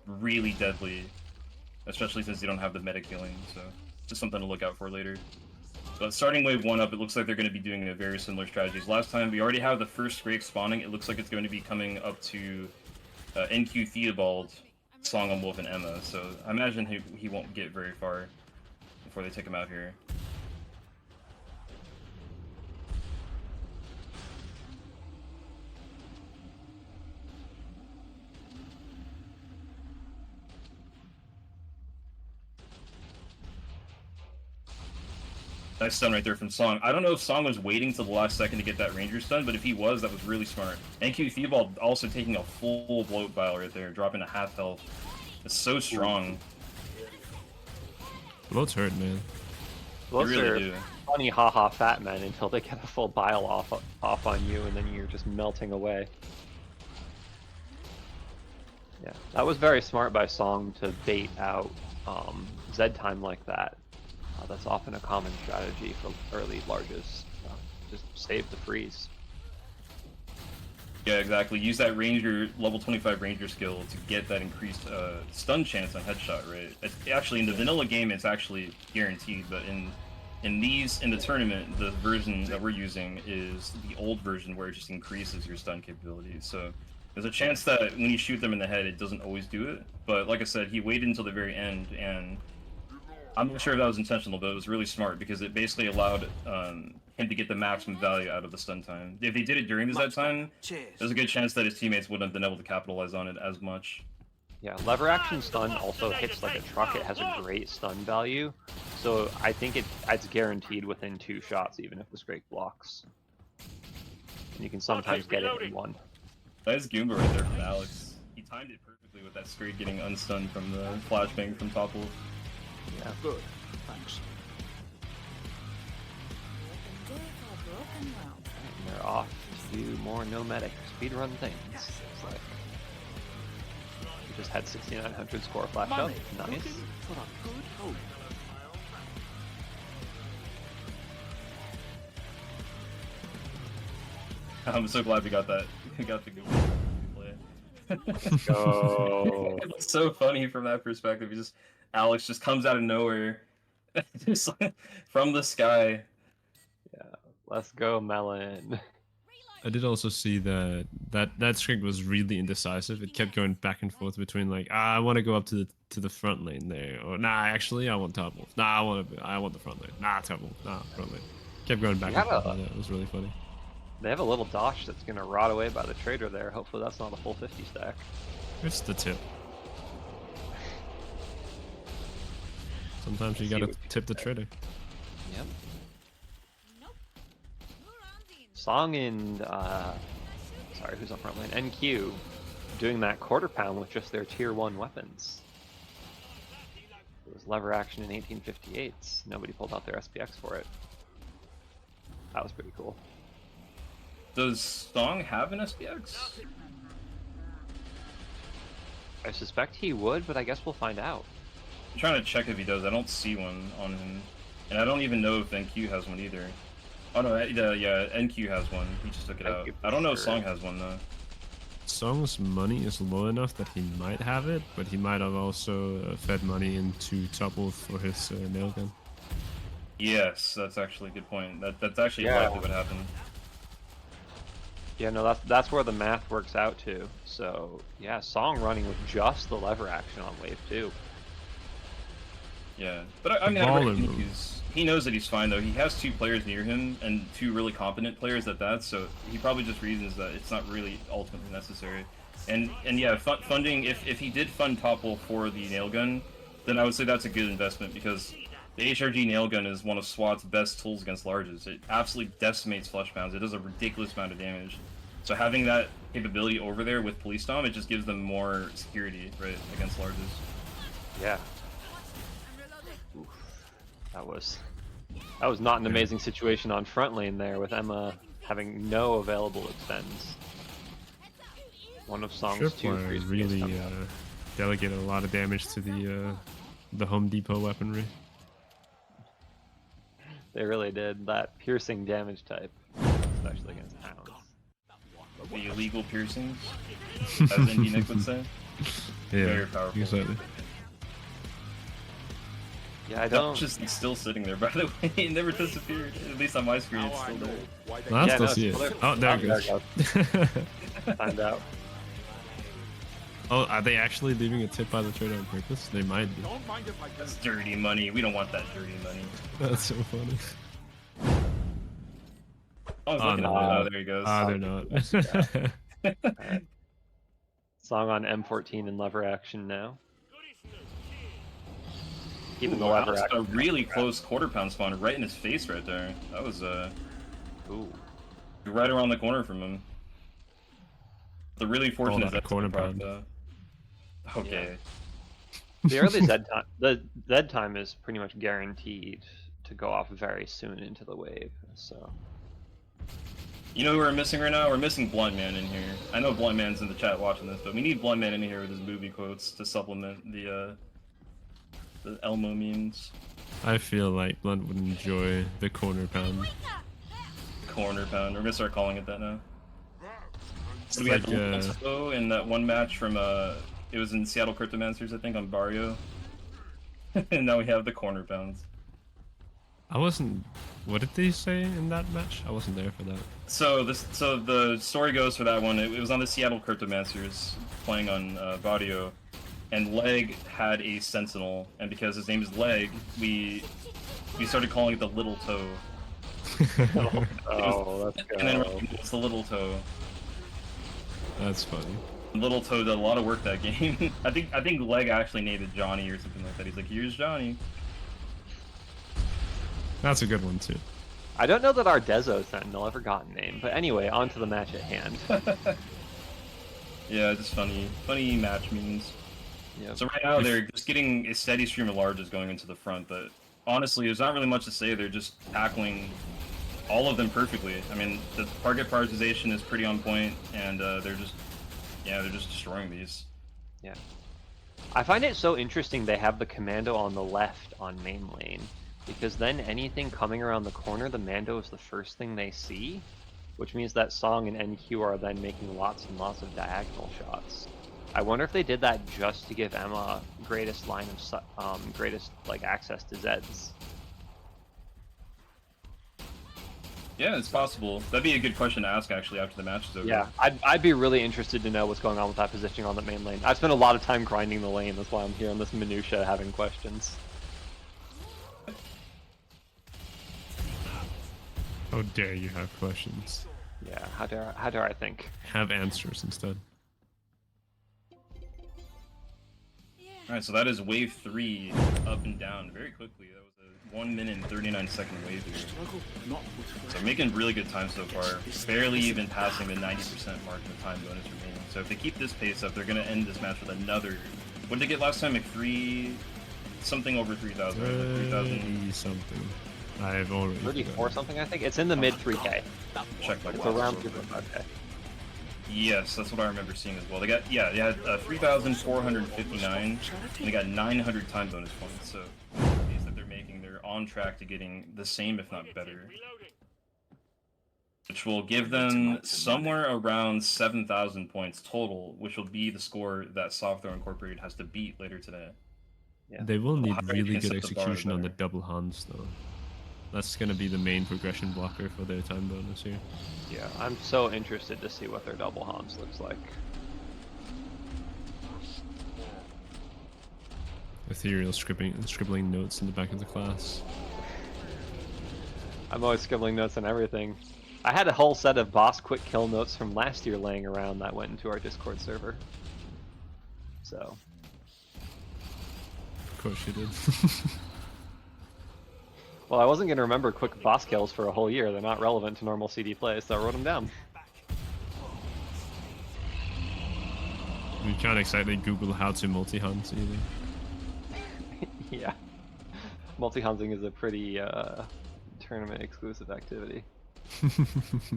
really deadly, especially since they don't have the medic healing, so just something to look out for later. But starting wave 1 up, it looks like they're going to be doing a very similar strategies. Last time, we already have the first Scrake spawning. It looks like it's going to be coming up to NQTheobald, SongahmWolf, and Emma, so I imagine he won't get very far before they take him out here. Nice stun right there from Song. I don't know if Song was waiting till the last second to get that Ranger stun, but if he was, that was really smart. NQTheobald also taking a full bloat vial right there, dropping a half health. It's so strong. Bloats hurt, man. Those really are do. funny haha fat men until they get a full bile off on you, and then you're just melting away. Yeah, that was very smart by Song to bait out Z time like that. That's often a common strategy for early larges. Just save the freeze. Yeah, exactly. Use that ranger level 25 ranger skill to get that increased stun chance on headshot, right? Actually, in the vanilla game, it's actually guaranteed, but in the tournament, the version that we're using is the old version where it just increases your stun capabilities. So there's a chance that when you shoot them in the head, it doesn't always do it. But like I said, he waited until the very end, and I'm not sure if that was intentional, but it was really smart because it basically allowed him to get the maximum value out of the stun time. If he did it during that time, there's a good chance that his teammates wouldn't have been able to capitalize on it as much. Yeah, lever action stun also hits like a truck. It has a great stun value, so I think it's guaranteed within 2 shots, even if the Scrake blocks. And you can sometimes get it in 1. Nice Goomba right there from Alex. He timed it perfectly with that Scrake getting unstunned from the flashbang from Topwolf. Yeah. Good. Thanks. And they're off to do more nomadic speedrun things. It's like we just had 6900 score flash up. Nice. For a good home. I'm so glad we got that. We got the Goomba play. Go. It's so funny from that perspective. Alex just comes out of nowhere, just from the sky. Yeah. Let's go, Melon. I did also see that Scrake was really indecisive. It kept going back and forth between like, I want to go up to the front lane there, or nah, actually I want Topwolf. Nah, I want the front lane. Nah, Topwolf. Nah, front lane. Kept going back and forth. It was really funny. They have a little Dosh that's gonna rot away by the trader there. Hopefully that's not a full 50 stack. It's the tip. Sometimes you gotta tip the trader. Yep. Song and sorry, who's on front lane? NQ doing that quarter pound with just their tier 1 weapons. It was lever action in 1858s. Nobody pulled out their SPX for it. That was pretty cool. Does Song have an SPX? I suspect he would, but I guess we'll find out. I'm trying to check if he does. I don't see one on him. And I don't even know if NQ has one either. Oh no, yeah, NQ has one. He just took it out. I don't know if Song has one though. Song's money is low enough that he might have it, but he might have also fed money into Topwolf for his nail gun. Yes, that's actually a good point. That's actually likely what happened. Yeah, no, that's where the math works out too. So yeah, Song running with just the lever action on wave 2. Yeah, but I mean, I reckon he knows that he's fine though. He has 2 players near him and 2 really competent players at that, so he probably just reasons that it's not really ultimately necessary. And yeah, funding, if he did fund Topwolf for the nail gun, then I would say that's a good investment because the HRG nail gun is one of SWAT's best tools against larges. It absolutely decimates flesh pounds. It does a ridiculous amount of damage. So having that capability over there with PoliceDom, it just gives them more security, right, against larges. Yeah. Oof. That was not an amazing situation on front lane there with Emma having no available extends. One of Song's 2 freeze really delegated a lot of damage to the Home Depot weaponry. They really did. That piercing damage type, especially against hounds. The illegal piercings, as Indie Nick would say. Yeah, very powerful. Exactly. Yeah, I don't. It's still sitting there, by the way. It never disappeared. At least on my screen, it's still there. No, I still no, see it. Oh, there it goes. Find out. Oh, are they actually leaving a tip by the trader on purpose? They might be. That's dirty money. We don't want that dirty money. That's so funny. I was looking at there he goes. They're not. Right. Song on M14 and lever action now. Keeping the lever action. A really close quarter pound spawn right in his face right there. That was ooh, right around the corner from him. The really fortunate that corner pound. Okay. The early Z time is pretty much guaranteed to go off very soon into the wave. So You know who we're missing right now? We're missing Blunt Man in here. I know Blunt Man's in the chat watching this, but we need Blunt Man in here with his movie quotes to supplement the Elmo memes. I feel like Blunt would enjoy the corner pound. Corner pound. We're gonna start calling it that now. It's So we like, had Alonso in that one match from it was in Seattle Cryptomancers, I think, on Barrio. And now we have the corner pounds. I wasn't. What did they say in that match? I wasn't there for that. So the story goes for that one. It was on the Seattle Cryptomancers playing on Barrio, and Leg had a Sentinel, and because his name is Leg, we started calling it the Little Toe. let's go. And then it's the Little Toe. That's funny. Little Toe did a lot of work that game. I think Leg actually named it Johnny or something like that. He's like, here's Johnny. That's a good one too. I don't know that our Dezo Sentinel ever got a name, but anyway, on to the match at hand. Yeah, just funny match memes. Yep. So right now they're just getting a steady stream of larges going into the front, but honestly, there's not really much to say. They're just tackling all of them perfectly. I mean, the target prioritization is pretty on point, and they're just destroying these. Yeah. I find it so interesting they have the commando on the left on main lane, because then anything coming around the corner, the Mando is the first thing they see, which means that Song and NQ are then making lots and lots of diagonal shots. I wonder if they did that just to give Emma greatest line of greatest like access to Zeds. Yeah, it's possible. That'd be a good question to ask actually after the match is over. Yeah, I'd be really interested to know what's going on with that positioning on the main lane. I've spent a lot of time grinding the lane, that's why I'm here on this minutia having questions. How dare you have questions? Yeah, how dare I think? Have answers instead. Alright, so that is wave 3 up and down very quickly. That was a 1 minute and 39-second wave here. So making really good time so far. Barely even passing the 90% mark in the time bonus remaining. So if they keep this pace up, they're going to end this match with another... What did they get last time? Like something over 3,000. 3,000 something. I've already 34 something, I think. It's in the mid 3K. Check my It's glasses around real quick. 3.5K. Yes, that's what I remember seeing as well. They had 3,459, and they got 900 time bonus points. So these that they're making, they're on track to getting the same, if not better, which will give them somewhere around 7,000 points total, which will be the score that SoftThrow Incorporated has to beat later today. Yeah. They will need higher you really can good set the bar, the execution on the better. double hands though. That's going to be the main progression blocker for their time bonus here. Yeah, I'm so interested to see what their double Hans looks like. Ethereal scribbling notes in the back of the class. I'm always scribbling notes on everything. I had a whole set of boss quick kill notes from last year laying around that went into our Discord server. So. Of course you did. Well, I wasn't going to remember quick boss kills for a whole year. They're not relevant to normal CD play, so I wrote them down. You can't exactly Google how to multi-hunt either. Yeah. Multi-hunting is a pretty tournament exclusive activity.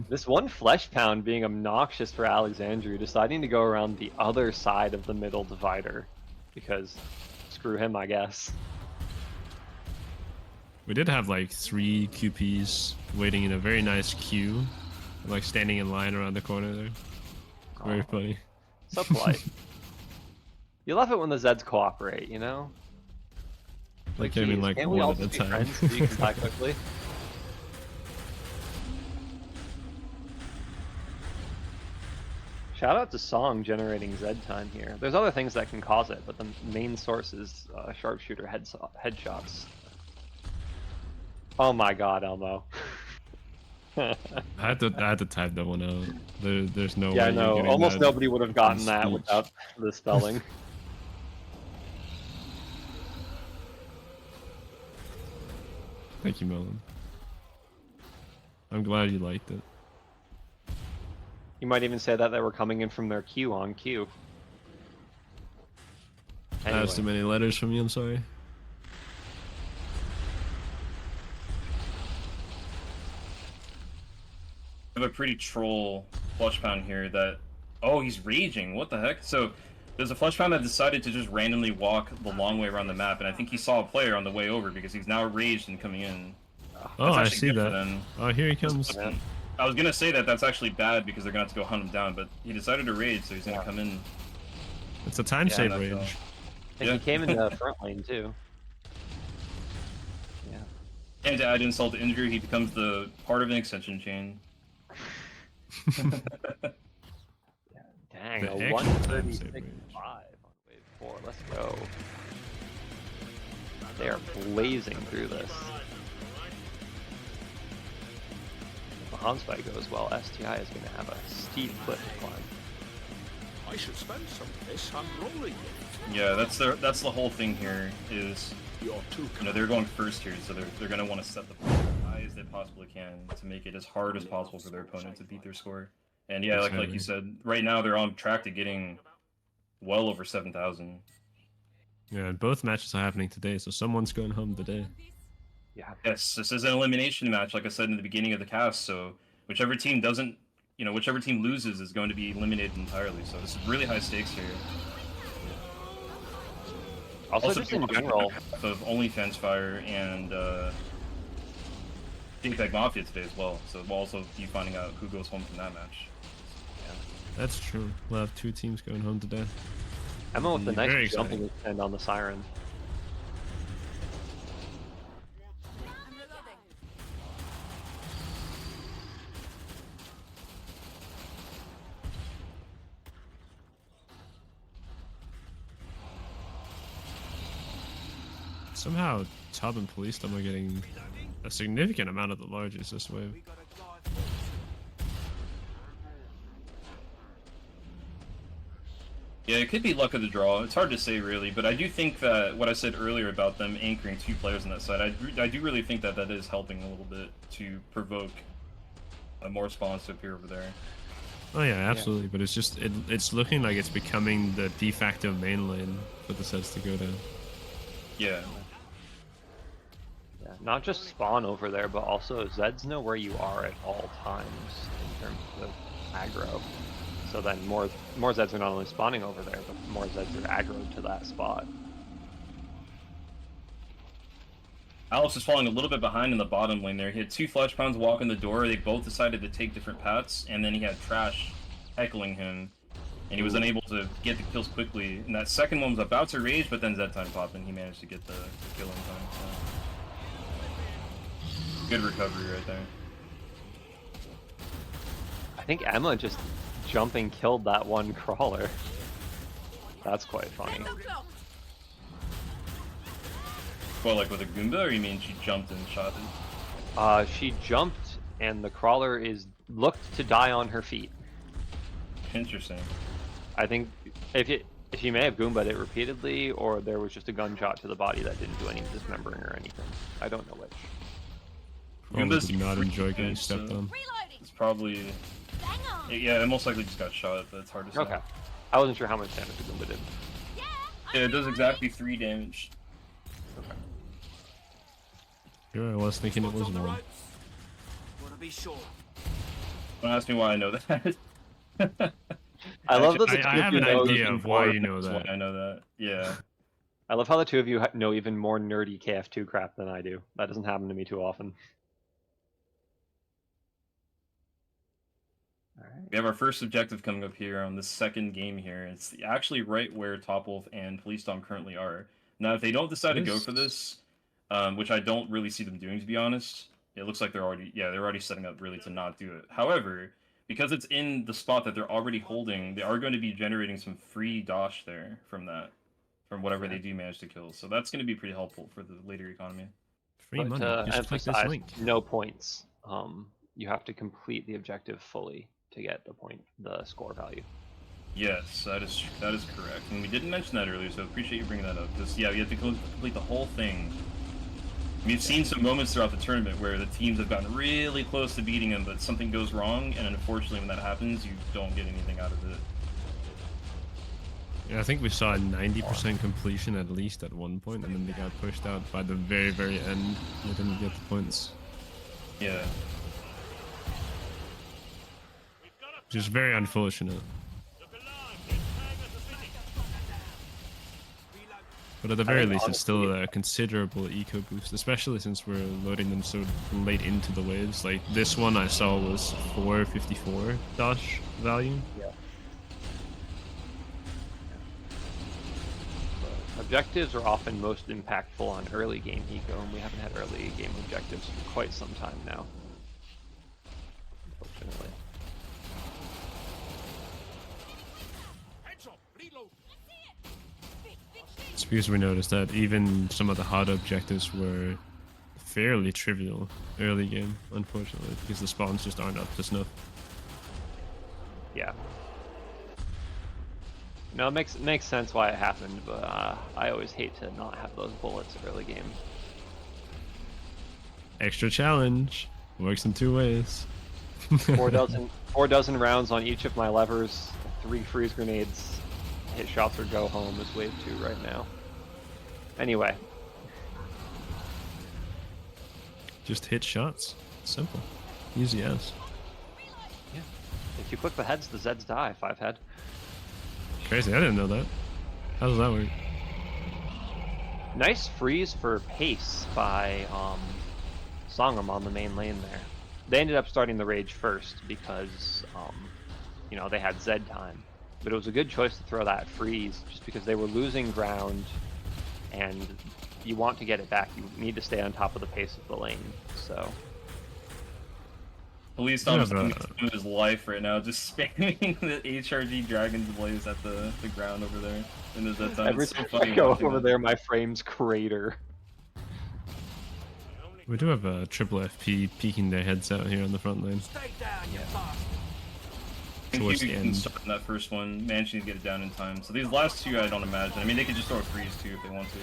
This one flesh pound being obnoxious for Alexandru, deciding to go around the other side of the middle divider. Because screw him, I guess. We did have like 3 QPs waiting in a very nice queue, like standing in line around the corner there. Very funny. So polite. You love it when the Zeds cooperate, you know? They came in geez, like can't we all one at a just be time. friends so you can die quickly? Shout out to Song generating Zed time here. There's other things that can cause it, but the main source is sharpshooter headshots. Oh my god, Elmo. I had to type that one out. There's no Yeah, way I know. you're getting Almost that nobody would have gotten from that speech. without the spelling. Thank you, Melon. I'm glad you liked it. You might even say that they were coming in from their queue on queue. That was too many letters for me, I'm sorry. I have a pretty troll flush pound here that... Oh, he's raging. What the heck? So, there's a flush pound that decided to just randomly walk the long way around the map, and I think he saw a player on the way over because he's now raged and coming in. Oh, I actually see good for that. them. Oh, here he comes. I was gonna say that that's actually bad because they're gonna have to go hunt him down, but he decided to rage, so he's gonna come in. It's a time save that's rage. And he came in the front lane too. Yeah. And to add insult to injury, he becomes the part of an extension chain. Dang, The a extra time save 136.5 range. on wave 4. Let's go. They are blazing through this. If the Hans fight goes well, STI is going to have a steep cliff to climb. I should spend some of this unrolling it. Yeah, that's the whole thing here is, You're too you know, they're going first here, so they're gonna want to set the bar as high as they possibly can to make it as hard as possible for their opponent to beat their score. And yeah, like you said, right now they're on track to getting well over 7,000. Yeah, and both matches are happening today, so someone's going home today. Yeah. Yes, this is an elimination match, like I said in the beginning of the cast. So whichever team doesn't, you know, whichever team loses is going to be eliminated entirely. So this is really high stakes here. Also just in general, of OnlyFans Fire and JPEG Mafia today as well. So we'll also be finding out who goes home from that match. That's true. We'll have 2 teams going home today. Emma with the Very nice exciting. jumping extend on the siren. Somehow, Tub and PoliceDom are getting a significant amount of the largest this wave. Yeah, it could be luck of the draw. It's hard to say, really, but I do think that what I said earlier about them anchoring 2 players on that side, I do really think that that is helping a little bit to provoke more spawns to appear over there. Oh yeah, absolutely. But it's just it's looking like it's becoming the de facto main lane for the sets to go down. Yeah. Yeah, not just spawn over there, but also Zeds know where you are at all times in terms of aggro. So then more Zeds are not only spawning over there, but more Zeds are aggroed to that spot. Alex is falling a little bit behind in the bottom lane there. He had 2 flesh pounds walk in the door. They both decided to take different paths, and then he had Trash heckling him, and he was unable to get the kills quickly. And that second one was about to rage, but then Zed time popped, and he managed to get the kill in time. So. Good recovery right there. I think Emma just jumping killed that one crawler. That's quite funny. Well, like with a Goomba, or you mean she jumped and shot it? She jumped, and the crawler looked to die on her feet. Interesting. I think if you may have Goomba'd it repeatedly, or there was just a gunshot to the body that didn't do any dismembering or anything. I don't know which. Goombas do not enjoy getting so stepped on. it's probably... Yeah, it most likely just got shot, but it's hard to say. Okay. I wasn't sure how much damage the Goomba did. Yeah, it does exactly 3 damage. Okay. Sure, I was thinking it was 1. Wanna be sure. Don't ask me why I know that. I love that the I two have of you an know idea even of why more- you know That's that. why I know that. Yeah. I love how the two of you know even more nerdy KF2 crap than I do. That doesn't happen to me too often. Alright. We have our first objective coming up here on the second game here. It's actually right where Topwolf and PoliceDom currently are. Now, if they don't decide to go for this, which I don't really see them doing, to be honest, it looks like they're already setting up really to not do it. However, because it's in the spot that they're already holding, they are going to be generating some free dosh there from that, from whatever they do manage to kill. So that's going to be pretty helpful for the later economy. Free But money. to Just click this emphasize, link. no points. You have to complete the objective fully to get the score value. Yes, that is correct. And we didn't mention that earlier, so I appreciate you bringing that up. Because, yeah, you have to complete the whole thing. We've seen some moments throughout the tournament where the teams have gotten really close to beating them, but something goes wrong, and unfortunately when that happens, you don't get anything out of it. Yeah, I think we saw a 90% completion at least at one point, and then they got pushed out by the very, very end. They didn't get the points. Yeah. Which is very unfortunate. But at the very least, it's still a considerable eco boost, especially since we're loading them so late into the waves. Like this one I saw was 454 dash value. Yeah. Objectives are often most impactful on early game eco, and we haven't had early game objectives for quite some time now. Unfortunately. It's because we noticed that even some of the harder objectives were fairly trivial early game, unfortunately, because the spawns just aren't up to snuff. Yeah. No, it makes sense why it happened, but I always hate to not have those bullets early game. Extra challenge works in two ways. 4 dozen rounds on each of my levers, 3 freeze grenades, hit shots or go home is wave 2 right now. Anyway. Just hit shots. Simple. Easy as. Yeah. If you click the heads, the Zeds die. 5 head. Crazy, I didn't know that. How does that work? Nice freeze for pace by Songham on the main lane there. They ended up starting the rage first because you know, they had Zed time. But it was a good choice to throw that freeze just because they were losing ground and you want to get it back. You need to stay on top of the pace of the lane. So PoliceDom is having his life right now, just spamming the HRG Dragon's Blaze at the ground over there. And that time. Every time I go over there, my frames crater. We do have a triple FP peeking their heads out here on the front lane. Stay down, you bastard. Towards the can end. start in that first one, managing to get it down in time. So these last two, I don't imagine. I mean, they could just throw a freeze too if they want to.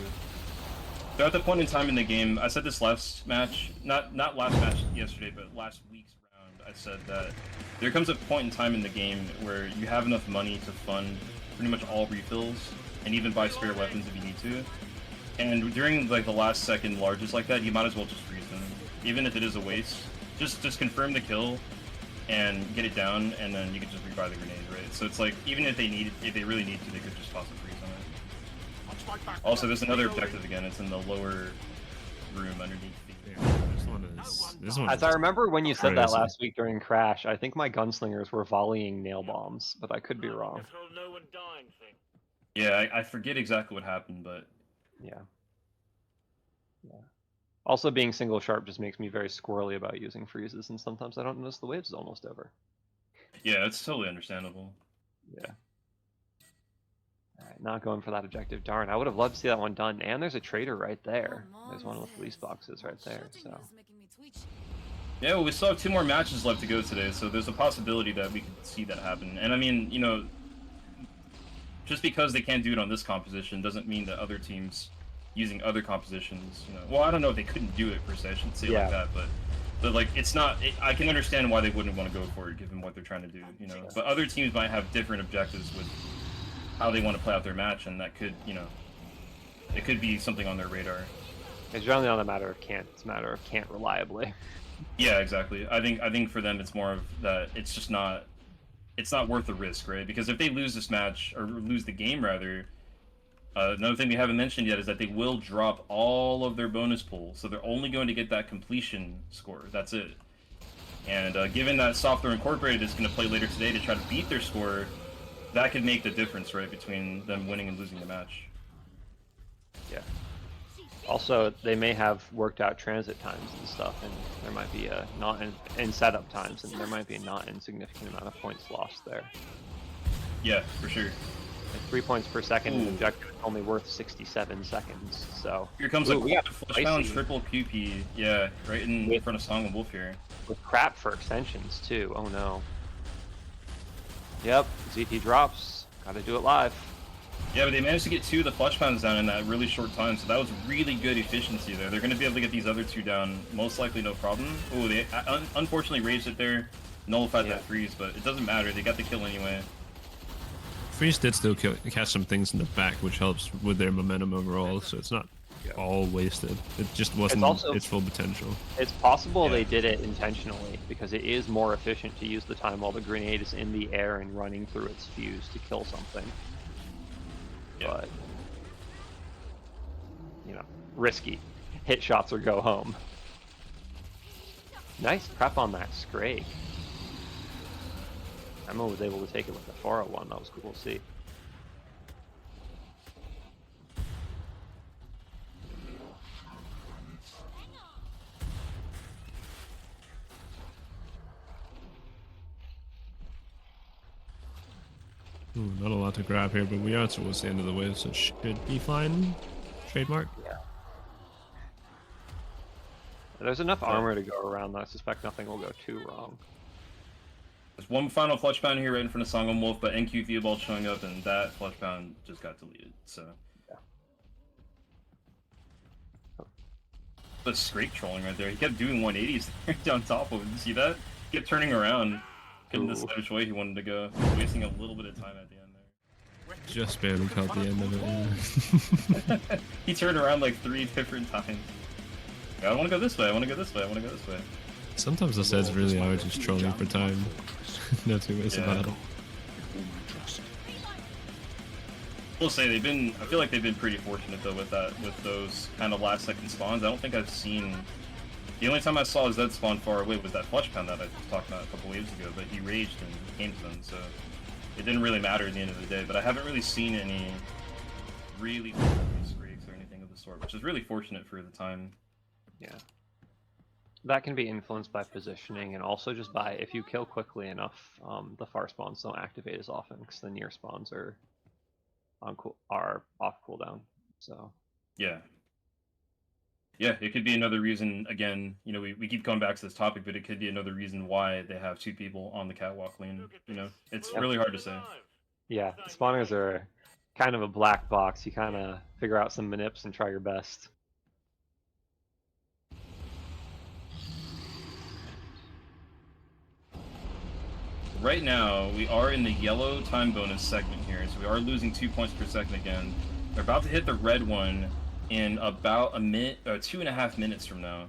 So at the point in time in the game, I said this last match, not last match yesterday, but last week's round, I said that there comes a point in time in the game where you have enough money to fund pretty much all refills and even buy spare weapons if you need to. And during like the last second largest like that, you might as well just freeze them, even if it is a waste. Just confirm the kill and get it down, and then you can just rebuy the grenade, right? So it's like, even if they really need to, they could just toss a freeze on it. Also, there's another objective again. It's in the lower room underneath the... This one As I remember when you said that crazy. last week during Crash, I think my gunslingers were volleying nail bombs, but I could be wrong. Yeah, I forget exactly what happened, but... Yeah. Yeah. Also, being single sharp just makes me very squirrely about using freezes, and sometimes I don't notice the waves is almost over. Yeah, it's totally understandable. Yeah. Alright, not going for that objective. Darn, I would have loved to see that one done. And there's a trader right there. There's one of the police boxes right there, so... Yeah, well, we still have 2 more matches left to go today, so there's a possibility that we could see that happen. And I mean, you know, just because they can't do it on this composition doesn't mean that other teams using other compositions, you know, well, I don't know if they couldn't do it per se, I shouldn't say it like that, but like, it's not, I can understand why they wouldn't want to go for it given what they're trying to do, you know, but other teams might have different objectives with how they want to play out their match, and that could, you know, it could be something on their radar. It's generally not a matter of can't, it's a matter of can't reliably. Yeah, exactly. I think for them it's more of that it's just not, it's not worth the risk, right? Because if they lose this match, or lose the game rather, another thing we haven't mentioned yet is that they will drop all of their bonus pool, so they're only going to get that completion score. That's it. And given that SoftThrow Incorporated is going to play later today to try to beat their score, that could make the difference, right, between them winning and losing the match. Yeah. Also, they may have worked out transit times and stuff, and there might be a not in setup times, and there might be a not insignificant amount of points lost there. Yeah, for sure. Like 3 points per second, an objective is only worth 67 seconds, so... Here comes we a got flush pound triple QP, yeah, right in front of SongahmWolf here. With crap for extensions, too, oh no. Yep, ZT drops, gotta do it live. Yeah, but they managed to get 2 of the flush pounds down in that really short time, so that was really good efficiency there. They're going to be able to get these other 2 down, most likely no problem. Oh, they unfortunately raised it there, nullified that freeze, but it doesn't matter, they got the kill anyway. Freeze did still catch some things in the back, which helps with their momentum overall, so it's not all wasted. It just wasn't also, its full potential. It's possible they did it intentionally, because it is more efficient to use the time while the grenade is in the air and running through its fuse to kill something. Yeah. But, you know, risky. Hit shots or go home. Nice prep on that Scrake. Emma was able to take it with the 401. That was cool to see. Not a lot to grab here, but we are towards the end of the wave, so it should be fine. Trademark. Yeah. There's enough armor to go around that I suspect nothing will go too wrong. There's one final fletch pound here right in front of SongahmWolf, but NQTheobald showing up, and that fletch pound just got deleted. So the scrape trolling right there. He kept doing 180s right on top of it. You see that? He kept turning around. Couldn't decide which way he wanted to go. Wasting a little bit of time at the end there. Just barely caught the end of it. Yeah. He turned around like 3 different times. I want to go this way. I want to go this way. I want to go this way. Sometimes the sets really are just trolling for time. No two ways about it. We'll say they've been. I feel like they've been pretty fortunate though with that, with those kind of last second spawns. I don't think I've seen. The only time I saw Zed spawn far away was that fletch pound that I was talking about a couple waves ago, but he raged and came to them, so it didn't really matter at the end of the day. But I haven't really seen any really scrapes or anything of the sort, which is really fortunate for the time. Yeah. That can be influenced by positioning and also just by if you kill quickly enough, the far spawns don't activate as often because the near spawns are off cooldown. So yeah, it could be another reason. Again, you know, we keep going back to this topic, but it could be another reason why they have 2 people on the catwalk lane. You know, it's really hard to say. Yeah, spawners are kind of a black box. You kind of figure out some manips and try your best. Right now, we are in the yellow time bonus segment here, so we are losing 2 points per second again. They're about to hit the red one in about a minute, 2.5 minutes from now.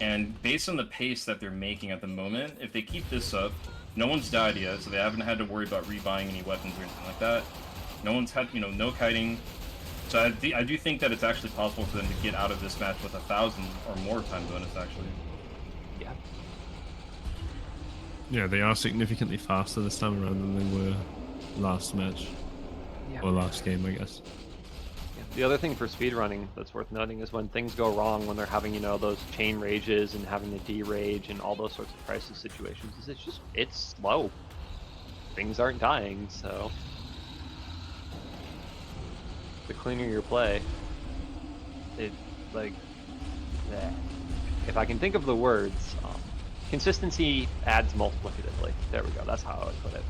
And based on the pace that they're making at the moment, if they keep this up, no one's died yet, so they haven't had to worry about rebuying any weapons or anything like that. No one's had, you know, no kiting. So I do think that it's actually possible for them to get out of this match with 1,000 or more time bonus, actually. Yeah. Yeah, they are significantly faster this time around than they were last match. Yeah. Or last game, I guess. Yeah. The other thing for speedrunning that's worth noting is when things go wrong, when they're having, you know, those chain rages and having to de-rage and all those sorts of crisis situations, is it's slow. Things aren't dying, so the cleaner your play, it, like, if I can think of the words, consistency adds multiplicatively. There we go. That's how I would put it.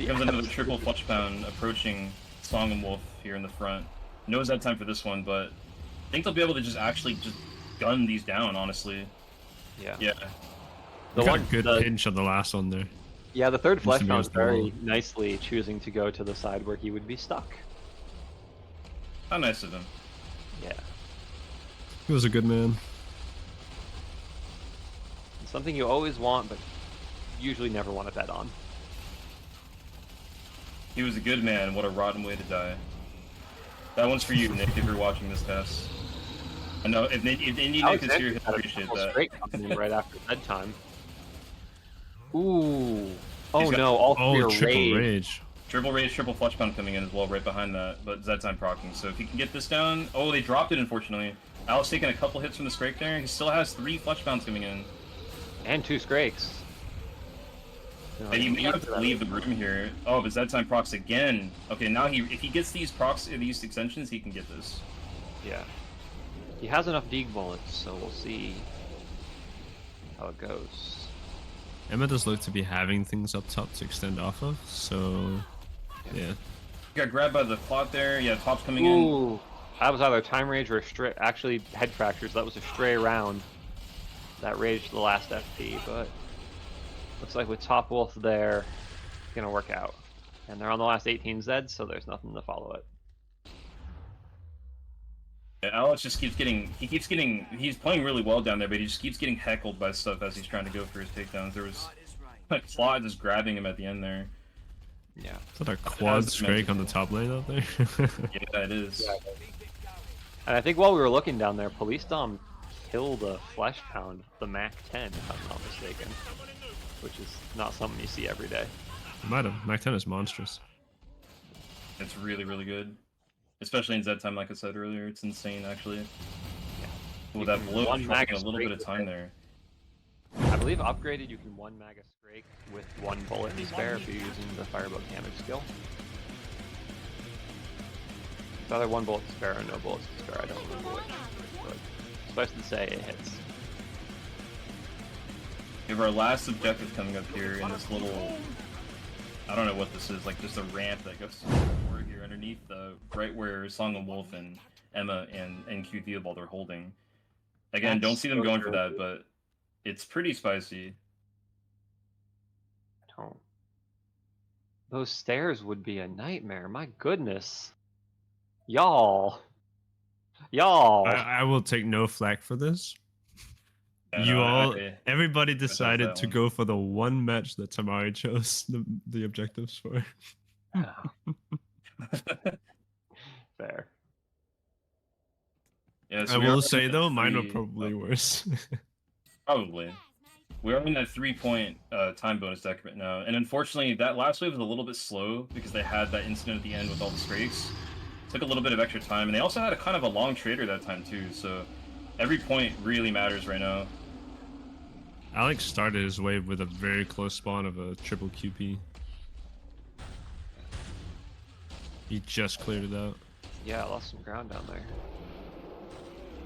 Comes into the triple fletch pound approaching SongahmWolf here in the front. Knows that time for this one, but I think they'll be able to just actually just gun these down, honestly. Yeah. Yeah. We got a good pinch on the last one there. Yeah, the third fletch pound Seems to be very nicely choosing to go to the side where he would be stuck. How nice of him. Yeah. He was a good man. It's something you always want, but usually never want to bet on. He was a good man. What a rotten way to die. That one's for you, Nick, if you're watching this test. I know, if Indie Nick is here, he'll appreciate that. Straight coming in right after bedtime. Ooh. Oh no, all three are triple rage. Triple rage, triple fletch pound coming in as well right behind that, but Zed time proccing. So if he can get this down... Oh, they dropped it, unfortunately. Alex taking a couple hits from the Scrake there. He still has 3 fletch pounds coming in. And 2 Scrakes. And he may have to leave the room here. Oh, but Zed time procs again. Okay, now if he gets these procs, these extensions, he can get this. Yeah. He has enough Deeg bullets, so we'll see how it goes. Emma does look to be having things up top to extend off of, so yeah. Got grabbed by the plot there. Yeah, top's coming Ooh. in. That was either time rage or a stray. Actually, head fractures. That was a stray round that raged the last FP, but Looks like with Topwolf there, it's gonna work out. And they're on the last 18 Zeds, so there's nothing to follow it. Yeah, Alex just keeps getting, he's playing really well down there, but he just keeps getting heckled by stuff as he's trying to go for his takedowns. There was like Claude just grabbing him at the end there. Yeah. Is that a quad scrake on the top lane out there? Yeah, it is. Yeah. And I think while we were looking down there, PoliceDom killed a Flesh Pound, the Mac 10, if I'm not mistaken. Which is not something you see every day. Might have. Mac 10 is monstrous. It's really, really good. Especially in Z time, like I said earlier. It's insane, actually. Yeah. With that blow, one taking Maga a little Scrake bit of time there. I believe upgraded you can one Maga Scrake with one bullet to spare if you're using the Firebolt damage skill. It's either one bullet to spare or no bullets to spare, I don't remember which. But suffice to say, it hits. We have our last objective coming up here in this little, I don't know what this is, like just a ramp that goes to the floor here underneath the, right where SongahmWolf and Emma and NQTheobald are holding. Again, don't see them going for that, but it's pretty spicy. Don't. Those stairs would be a nightmare, my goodness. Y'all. I will take no flack for this. Yeah, You no, all, I everybody that decided to one. go for the one match that Tamari chose the objectives for. Fair. Yeah, so I we are will in say that though, mine are three- probably worse. Probably. We're in that 3-point time bonus decrement now, and unfortunately that last wave was a little bit slow because they had that incident at the end with all the scrakes. Took a little bit of extra time, and they also had a kind of a long trader that time too, so every point really matters right now. Alex started his wave with a very close spawn of a triple QP. He just cleared it out. Yeah, I lost some ground down there.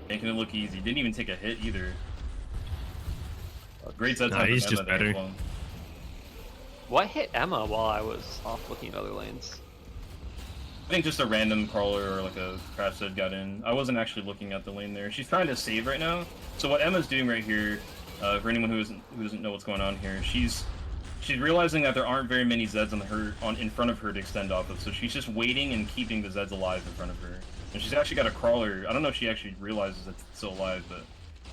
Making it look easy. Didn't even take a hit either. Great set Nah, time he's from just Emma there better. as well. What hit Emma while I was off looking at other lanes? I think just a random crawler or like a crash that got in. I wasn't actually looking at the lane there. She's trying to save right now. So what Emma's doing right here, for anyone who doesn't know what's going on here, she's realizing that there aren't very many Zeds in front of her to extend off of. So she's just waiting and keeping the Zeds alive in front of her. And she's actually got a crawler. I don't know if she actually realizes that it's still alive, but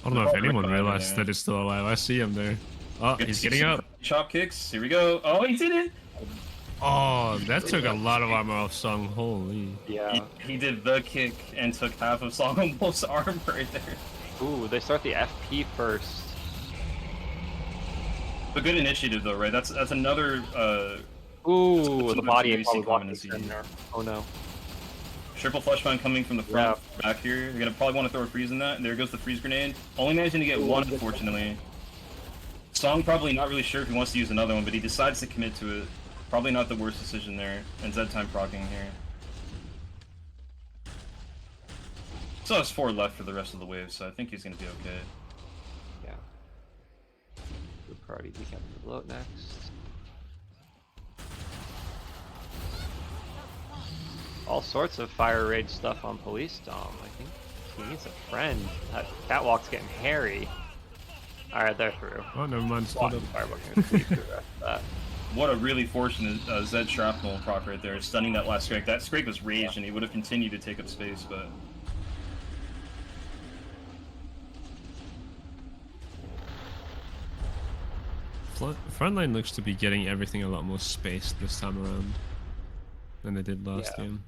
I don't know if anyone realized that it's still alive. I see him there. Oh, he's getting up. Chop kicks. Here we go. Oh, he did it. Oh, that took a lot of armor off Song. Holy. Yeah. He did the kick and took half of SongahmWolf's arm right there. Ooh, they start the FP first. A good initiative though, right? That's another Ooh, the body really probably common blocked to it in see. there. Oh no. Triple flush pound coming from the front back here. You're gonna probably want to throw a freeze in that. And there goes the freeze grenade. Only managing to get one, unfortunately. Song probably not really sure if he wants to use another one, but he decides to commit to it. Probably not the worst decision there. And Z time proccing here. Still has 4 left for the rest of the wave, so I think he's gonna be okay. Yeah. Good priority to get the bloat next. All sorts of fire rage stuff on PoliceDom. I think he needs a friend. That catwalk's getting hairy. Alright, they're through. Oh, never mind. Split up. Firebolt can sleep through the rest of that. What a really fortunate Zed shrapnel proc right there, stunning that last scrake. That scrake was raged, and he would have continued to take up space, but Frontline looks to be getting everything a lot more spaced this time around than they did last game.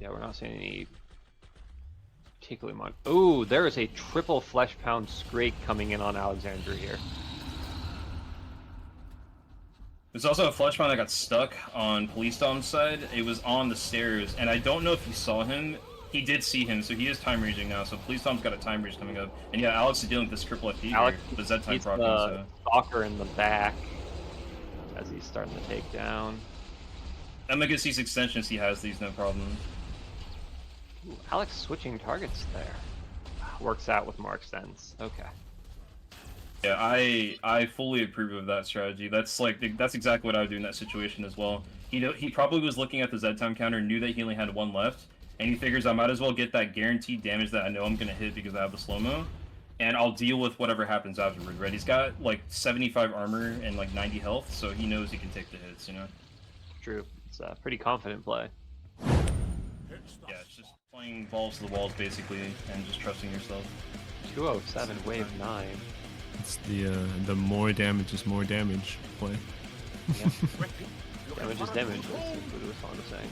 Yeah, we're not seeing any particularly much. Ooh, there is a triple flesh pound scrake coming in on Alexandru here. there's also a flesh pound that got stuck on PoliceDom's side. It was on the stairs, and I don't know if he saw him. He did see him, so he is time raging now. So PoliceDom's got a time rage coming up, and yeah, Alex is dealing with this triple FP Alex, here, the Z time he's proc. the So stalker in the back as he's starting to take down. Emma gets these extensions. He has these, no problem. Ooh, Alex switching targets there. Works out with more extends. Okay. Yeah, I fully approve of that strategy. That's exactly what I would do in that situation as well. He probably was looking at the Z time counter, knew that he only had 1 left, and he figures I might as well get that guaranteed damage that I know I'm gonna hit because I have the slow-mo. and I'll deal with whatever happens afterward, right? He's got like 75 armor and like 90 health, so he knows he can take the hits, you know? True. It's a pretty confident play. Yeah, it's just playing balls to the walls basically, and just trusting yourself. 207 wave 9. It's the more damage is more damage play. Yeah. Damage is damage, as what it was fond of saying.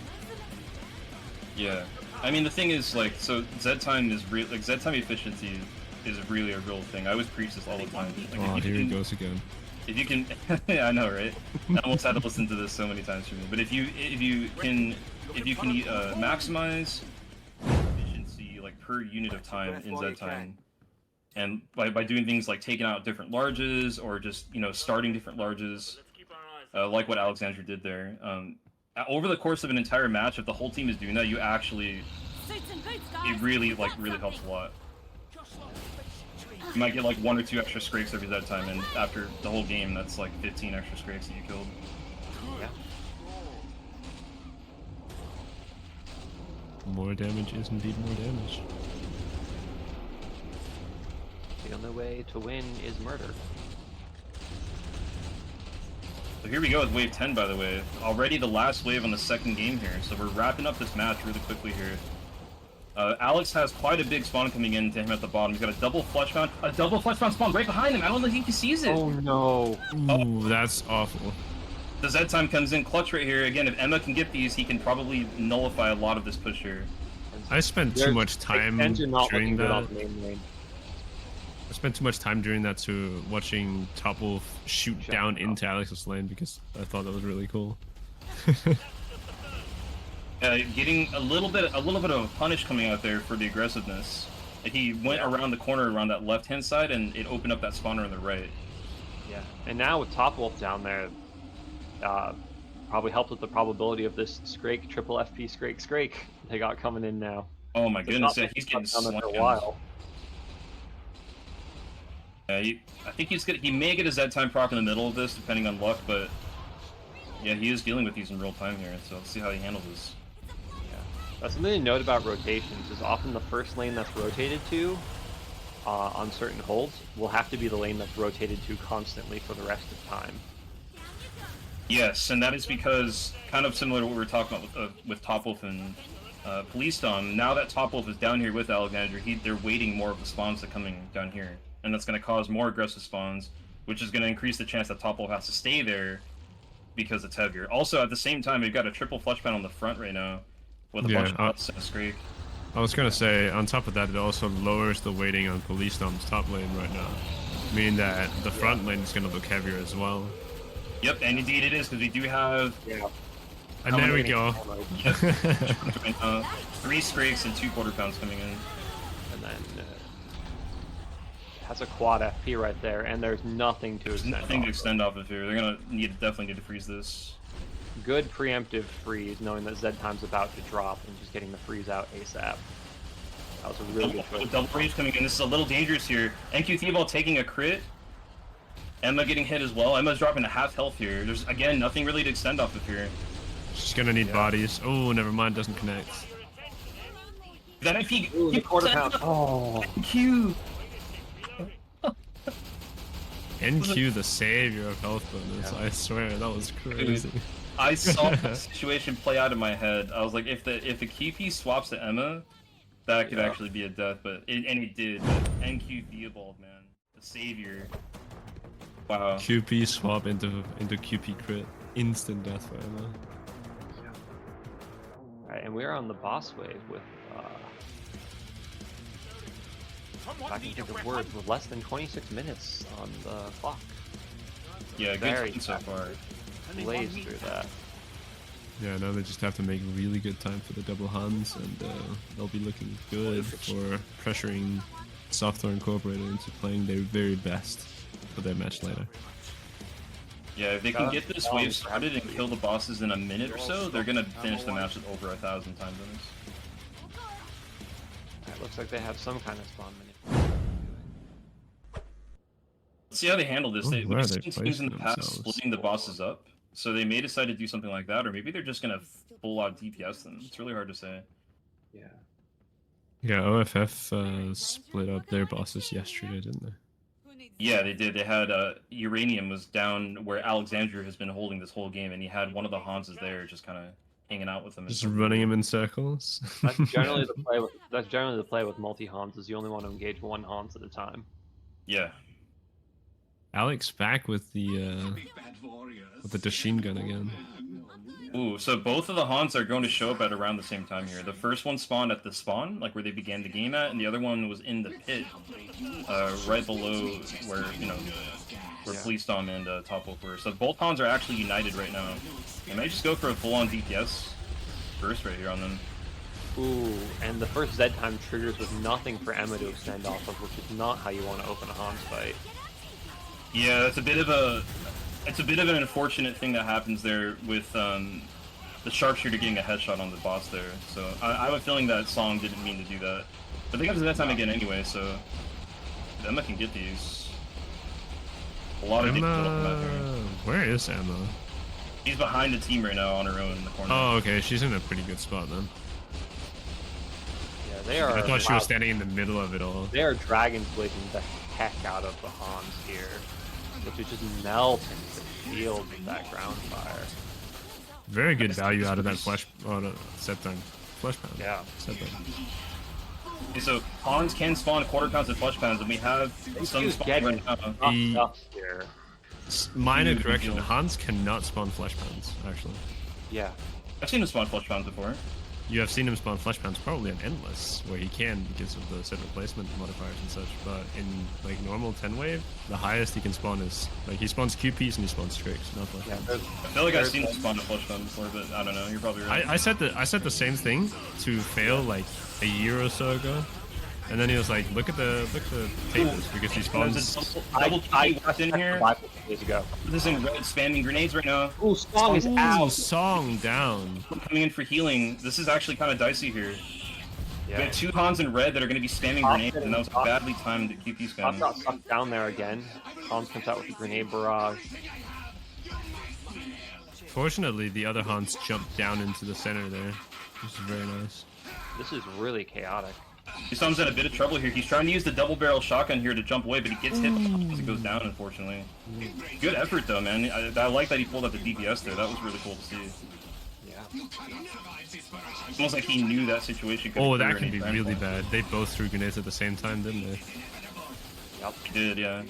Yeah. I mean, the thing is, like, so Z time is real, like, Z time efficiency is really a real thing. I always preach this all the time. Like, Oh, here he goes again. If you can, yeah, I know, right? I almost had to listen to this so many times for me. But if you can maximize efficiency like per unit of time in Z time, and by doing things like taking out different larges or just starting different larges, like what Alexandru did there. Over the course of an entire match, if the whole team is doing that, it really helps a lot. You might get like 1 or 2 extra scrapes every that time, and after the whole game, that's like 15 extra scrapes that you killed. Yeah. More damage is indeed more damage. The only way to win is murder. So here we go with wave 10, by the way. Already the last wave on the second game here, so we're wrapping up this match really quickly here. Alex has quite a big spawn coming in to him at the bottom. He's got a double flesh mount spawn right behind him. I don't think he sees it. Oh no. Ooh, that's awful. The Z time comes in clutch right here. Again, if Emma can get these, he can probably nullify a lot of this push here. I spent too much time during that. I spent too much time during that to watching Topwolf shoot down into Alex's lane because I thought that was really cool. Getting a little bit of a punish coming out there for the aggressiveness. He went around the corner around that left-hand side, and it opened up that spawner on the right. Yeah, and now with Topwolf down there, probably helped with the probability of this Scrake, triple FP Scrake they got coming in now. Oh my goodness, yeah, he's getting slammed. For a while. Yeah, I think he may get a Z time proc in the middle of this, depending on luck, but yeah, he is dealing with these in real time here, so let's see how he handles this. That's something to note about rotations, is often the first lane that's rotated to on certain holds will have to be the lane that's rotated to constantly for the rest of time. Yes, and that is because, kind of similar to what we were talking about with Topwolf and PoliceDom, now that Topwolf is down here with Alexandru, they're waiting more of the spawns that are coming down here. And that's going to cause more aggressive spawns, which is going to increase the chance that Topwolf has to stay there because it's heavier. Also, at the same time, we've got a triple flush pan on the front right now with a bunch of huts and a scrape. I was going to say, on top of that, it also lowers the weighting on PoliceDom's top lane right now, meaning that the front lane is going to look heavier as well. Yep, and indeed it is, because we do have... Yeah. And there we go. 3 scrapes and 2 quarter pounds coming in. And then has a quad FP right there, and there's nothing to extend off. Nothing to extend off of here. They're gonna definitely need to freeze this. Good preemptive freeze, knowing that Z time's about to drop, and just getting the freeze out ASAP. That was a really good choice. Double freeze coming in. This is a little dangerous here. NQTheobald taking a crit. Emma getting hit as well. Emma's dropping to half health here. There's, again, nothing really to extend off of here. She's gonna need bodies. Oh, never mind, doesn't connect. That NP... Ooh, the quarter pound. Oh. NQ! NQ, the savior of health bonus. I swear, that was crazy. I saw the situation play out in my head. I was like, if the QP swaps to Emma, that could actually be a death, and it did. But NQTheobald, man, the savior. Wow. QP swap into QP crit, instant death for Emma. Alright, and we're on the boss wave with if I can think of words, with less than 26 minutes on the clock. Yeah, good time so far. Blaze through that. Yeah, now they just have to make really good time for the double hands, and they'll be looking good for pressuring SoftThrow Incorporated into playing their very best for their match later. Yeah, if they can get this wave started and kill the bosses in a minute or so, they're gonna finish the match with over 1,000 time bonus. It looks like they have some kind of spawn manipulation. Let's see how they handle this. We've seen teams in the past themselves. splitting the bosses up, so they may decide to do something like that, or maybe they're just gonna full out DPS them. It's really hard to say. Yeah. Yeah, OFF split up their bosses yesterday, didn't they? Yeah, they did. They had Uranium was down where Alexandru has been holding this whole game, and he had one of the Hanses there, just kind of hanging out with him. Just running him in circles. That's generally the play. That's generally the play with multi-Hans. Is you only want to engage one Hans at a time. Yeah. Alex back with the Dashin gun again. Ooh, so both of the Hans are going to show up at around the same time here. The first one spawned at the spawn, like where they began the game at, and the other one was in the pit, right below where, you know, where PoliceDom and Topwolf were. So both Hans are actually united right now. I might just go for a full-on DPS burst right here on them. Ooh, and the first Z time triggers with nothing for Emma to extend off of, which is not how you want to open a Hans fight. Yeah, that's a bit of an unfortunate thing that happens there with the sharpshooter getting a headshot on the boss there. So I have a feeling that Song didn't mean to do that. But they got to that time again anyway, so Emma can get these. A lot of Emma, where is Emma? She's behind the team right now on her own in the corner. Oh, okay, she's in a pretty good spot then. Yeah, they are. I thought she was standing in the middle of it all. They are dragon blading the heck out of the Hans here, which is just melting the shield with that ground fire. Very good value out of that flash set time. Flash pound. Yeah. Set time. Okay, so Hans can spawn quarter pounds and flesh pounds, and we have some spawn right now. Here. Minor correction, Hans cannot spawn flesh pounds, actually. Yeah. I've seen him spawn flesh pounds before. You have seen him spawn flesh pounds probably on Endless, where he can because of the set replacement modifiers and such, but in like normal 10 wave, the highest he can spawn is, like he spawns QPs and he spawns Strix, not flesh pounds. I feel like I've seen him spawn a flesh pound before, but I don't know, you're probably right. I said the same thing to Fail like a year or so ago. And then he was like, look at the tables because he spawns. I walked in here. Days ago. This is in red, spamming grenades right now. Ooh, Song is out. Song down. Coming in for healing. This is actually kind of dicey here. Yeah. We have two Hans in red that are going to be spamming grenades, and that was badly timed QP spam. Got sucked down there again. Hans comes out with a grenade barrage. Fortunately, the other Hans jumped down into the center there, which is very nice. This is really chaotic. Tom's in a bit of trouble here. He's trying to use the double barrel shotgun here to jump away, but he gets hit as it goes down, unfortunately. Good effort, though, man. I like that he pulled out the DPS there. That was really cool to see. Yeah. It's almost like he knew that situation could Oh, occur that can any be time. really bad. They both threw grenades at the same time, didn't they? Yep. He did, yeah. Really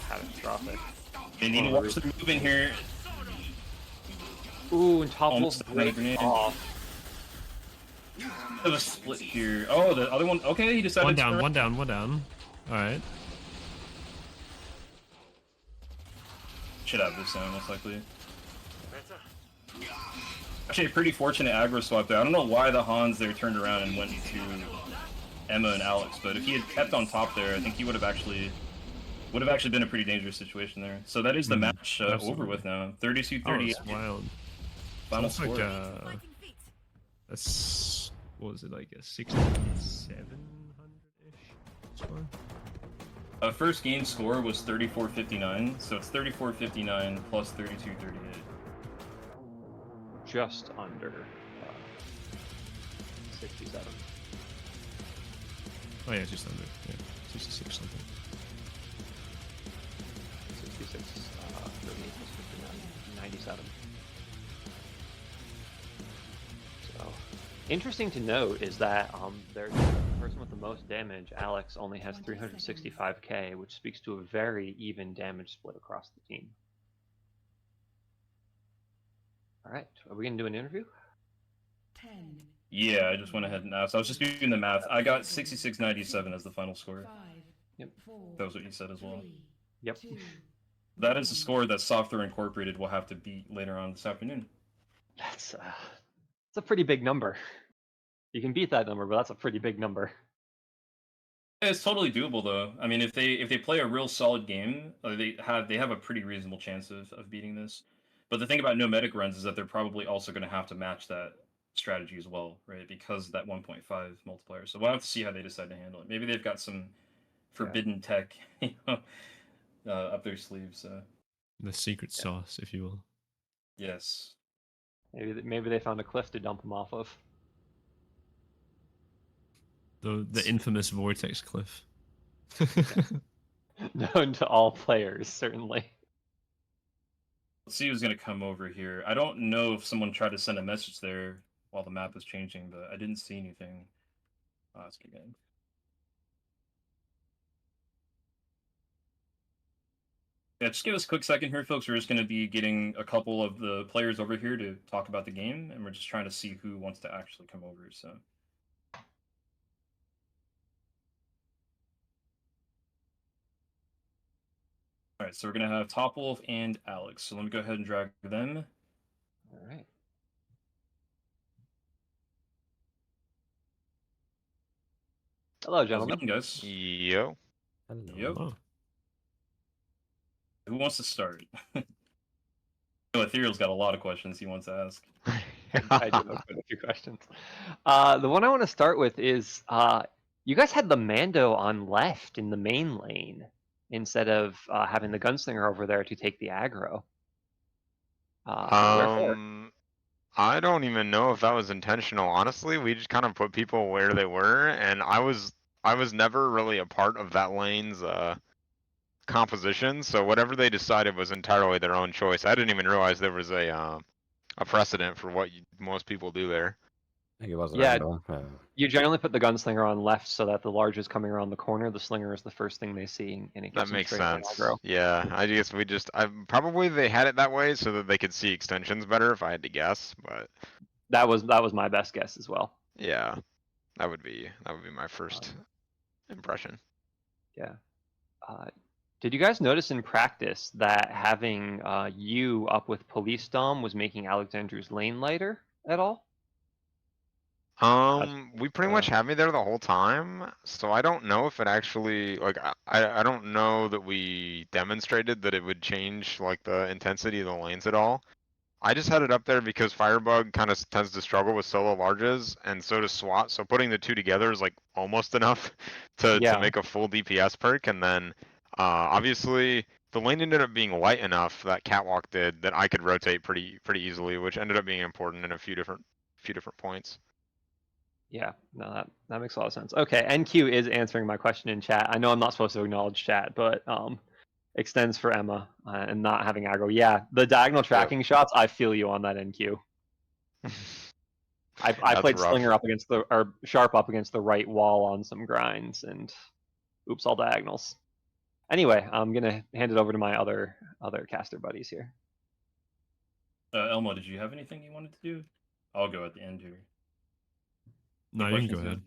catastrophic. They need to watch the movement here. Ooh, and Topwolf Almost had a breaks grenade. off. There's a split here. Oh, the other one. Okay, he decided One to down, turn one down, one down. Alright. Should have this down, most likely. Actually, a pretty fortunate aggro swap there. I don't know why the Hans there turned around and went to Emma and Alex, but if he had kept on top there, I think he would have actually been a pretty dangerous situation there. So that is the match over with now. 32-38. Oh, it's wild. Final Sounds score. like that's, what was it, like a 6,700-ish score? First game score was 34-59, so it's 34-59 plus 32-38. Just under 67. Oh yeah, just under. Yeah, 66 something. 66, 38 plus 59, 97. So, interesting to note is that there's the person with the most damage, Alex, only has 365k, which speaks to a very even damage split across the team. All right, are we gonna do an interview? 10. Yeah, I just went ahead and asked. I was just doing the math. I got 66-97 as the final score. 5. Yep. 4. That was what you said as well. 3, Yep. 2, That is the score that SoftThrow Incorporated will have to beat later on this afternoon. That's a pretty big number. You can beat that number, but that's a pretty big number. It's totally doable though. I mean, if they play a real solid game, they have a pretty reasonable chance of beating this. But the thing about no medic runs is that they're probably also going to have to match that strategy as well, right? Because of that 1.5 multiplier. So we'll have to see how they decide to handle it. Maybe they've got some forbidden tech, up their sleeves. The secret sauce, if you will. Yes. Maybe they found a cliff to dump them off of. The infamous Vortex cliff. Known to all players, certainly. Let's see who's gonna come over here. I don't know if someone tried to send a message there while the map was changing, but I didn't see anything. I'll ask again. Yeah, just give us a quick second here, folks. We're just going to be getting a couple of the players over here to talk about the game, and we're just trying to see who wants to actually come over. So, all right, so we're going to have Topwolf and Alex. So let me go ahead and drag them. All right. Hello, How's it gentlemen. going, guys? Yo. Yep. Oh. Who wants to start? Ethereal's got a lot of questions he wants to ask. I do have quite a few questions. The one I want to start with is you guys had the Mando on left in the main lane instead of having the gunslinger over there to take the aggro. Wherefore? I don't even know if that was intentional. Honestly, we just kind of put people where they were, and I was never really a part of that lane's composition. So whatever they decided was entirely their own choice. I didn't even realize there was a precedent for what most people do there. I think it wasn't Yeah. random. You generally put the gunslinger on left so that the large is coming around the corner. The slinger is the first thing they see, and it gets That makes them straight on sense. aggro. Yeah, I guess probably they had it that way so that they could see extensions better, if I had to guess. But That was my best guess as well. yeah, that would be my first impression. Yeah. Did you guys notice in practice that having you up with PoliceDom was making Alexandru's lane lighter at all? We pretty much had me there the whole time, so I don't know if it actually I don't know that we demonstrated that it would change like the intensity of the lanes at all. I just had it up there because Firebug kind of tends to struggle with solo larges, and so does SWAT. So putting the two together is like almost enough to make a full DPS perk. And then obviously the lane ended up being light enough, that catwalk did, that I could rotate pretty easily, which ended up being important in a few different points. Yeah, no, that makes a lot of sense. Okay, NQ is answering my question in chat. I know I'm not supposed to acknowledge chat, but extends for Emma and not having aggro. Yeah, the diagonal tracking shots, I feel you on that, NQ. I played rough. Slinger up against or Sharp up against the right wall on some grinds, and oops, all diagonals. Anyway, I'm gonna hand it over to my other caster buddies here. Elmo, did you have anything you wanted to do? I'll go at the end here. No, you can go ahead.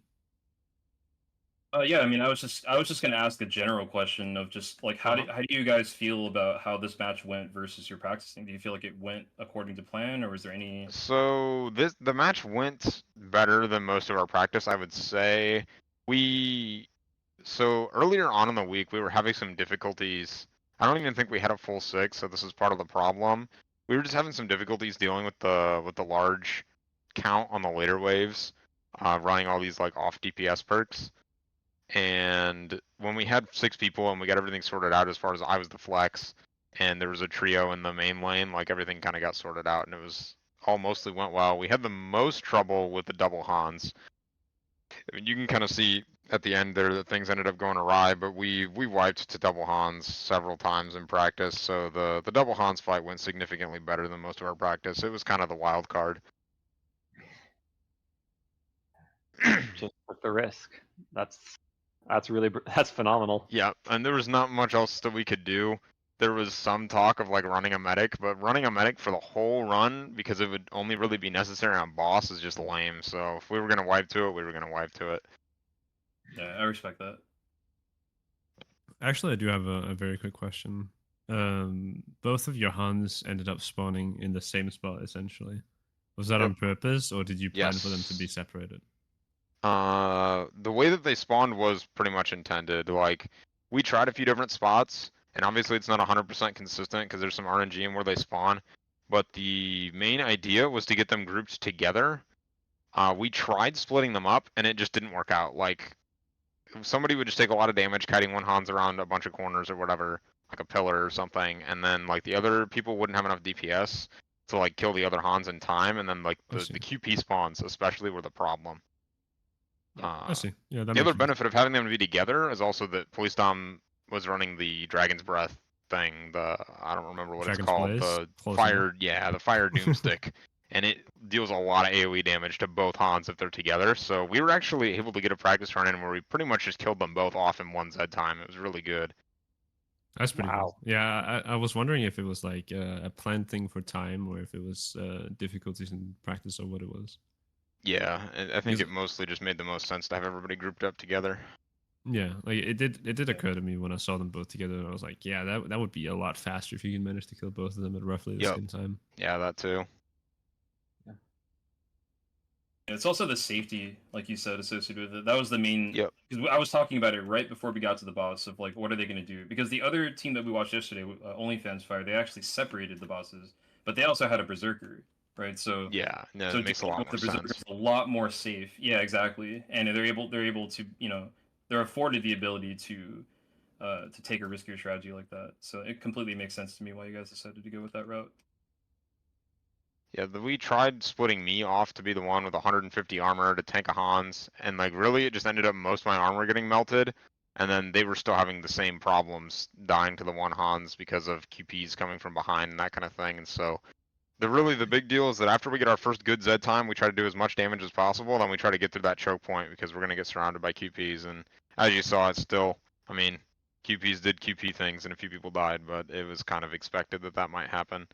Yeah, I mean, I was just going to ask a general question of just like how do you guys feel about how this match went versus your practicing? Do you feel like it went according to plan, or was there any? So the match went better than most of our practice, I would say. So earlier on in the week, we were having some difficulties. I don't even think we had a full 6, so this is part of the problem. We were just having some difficulties dealing with the large count on the later waves, running all these like off DPS perks. And when we had 6 people and we got everything sorted out, as far as I was the flex, and there was a trio in the main lane, like everything kind of got sorted out, and it was all mostly went well. We had the most trouble with the double Hans. I mean, you can kind of see at the end there that things ended up going awry, but we wiped to double Hans several times in practice, so the double Hans fight went significantly better than most of our practice. It was kind of the wild card. Just with the risk. That's phenomenal. Yeah, and there was not much else that we could do. There was some talk of like running a medic, but running a medic for the whole run, because it would only really be necessary on boss, is just lame. So if we were gonna wipe to it, we were gonna wipe to it. Yeah, I respect that. Actually, I do have a very quick question. Both of your Hans ended up spawning in the same spot, essentially. Was that on purpose, or did you plan for them to be separated? The way that they spawned was pretty much intended. Like, we tried a few different spots, and obviously it's not 100% consistent because there's some RNG in where they spawn. But the main idea was to get them grouped together. We tried splitting them up, and it just didn't work out. Like, somebody would just take a lot of damage kiting one Hans around a bunch of corners or whatever, like a pillar or something, and then like the other people wouldn't have enough DPS to like kill the other Hans in time, and then like the QP spawns especially were the problem. I see. Yeah, that The other makes sense. benefit of having them to be together is also that PoliceDom was running the Dragon's Breath thing. I don't remember what Dragon's it's called. Blaze? The Close fire, yeah, the fire doomstick, and it deals a lot of AOE damage to both Hans if they're together. So we were actually able to get a practice run in where we pretty much just killed them both off in one Z time. It was really good. That's pretty Wow. good. Yeah, I was wondering if it was like a planned thing for time or if it was difficulties in practice or what it was. Yeah, I think Because- it mostly just made the most sense to have everybody grouped up together. Yeah, like it did occur to me when I saw them both together, and I was like, yeah, that would be a lot faster if you can manage to kill both of them at roughly the Yep. same time. Yeah, that too. It's also the safety, like you said, associated with it. That was the main. Yep. Because I was talking about it right before we got to the boss of like, what are they going to do? Because the other team that we watched yesterday, OnlyFans Fire, they actually separated the bosses, but they also had a berserker, right? So Yeah, no, so it makes a dealing lot with more the berserker sense. is a lot more safe. Yeah, exactly. And they're able to they're afforded the ability to take a riskier strategy like that. So it completely makes sense to me why you guys decided to go with that route. Yeah, we tried splitting me off to be the one with 150 armor to tank a Hans, and like really it just ended up most of my armor getting melted, and then they were still having the same problems dying to the one Hans because of QPs coming from behind and that kind of thing. And so the big deal is that after we get our first good Z time, we try to do as much damage as possible, then we try to get through that choke point because we're gonna get surrounded by QPs. And as you saw, it's still, I mean, QPs did QP things and a few people died, but it was kind of expected that that might happen.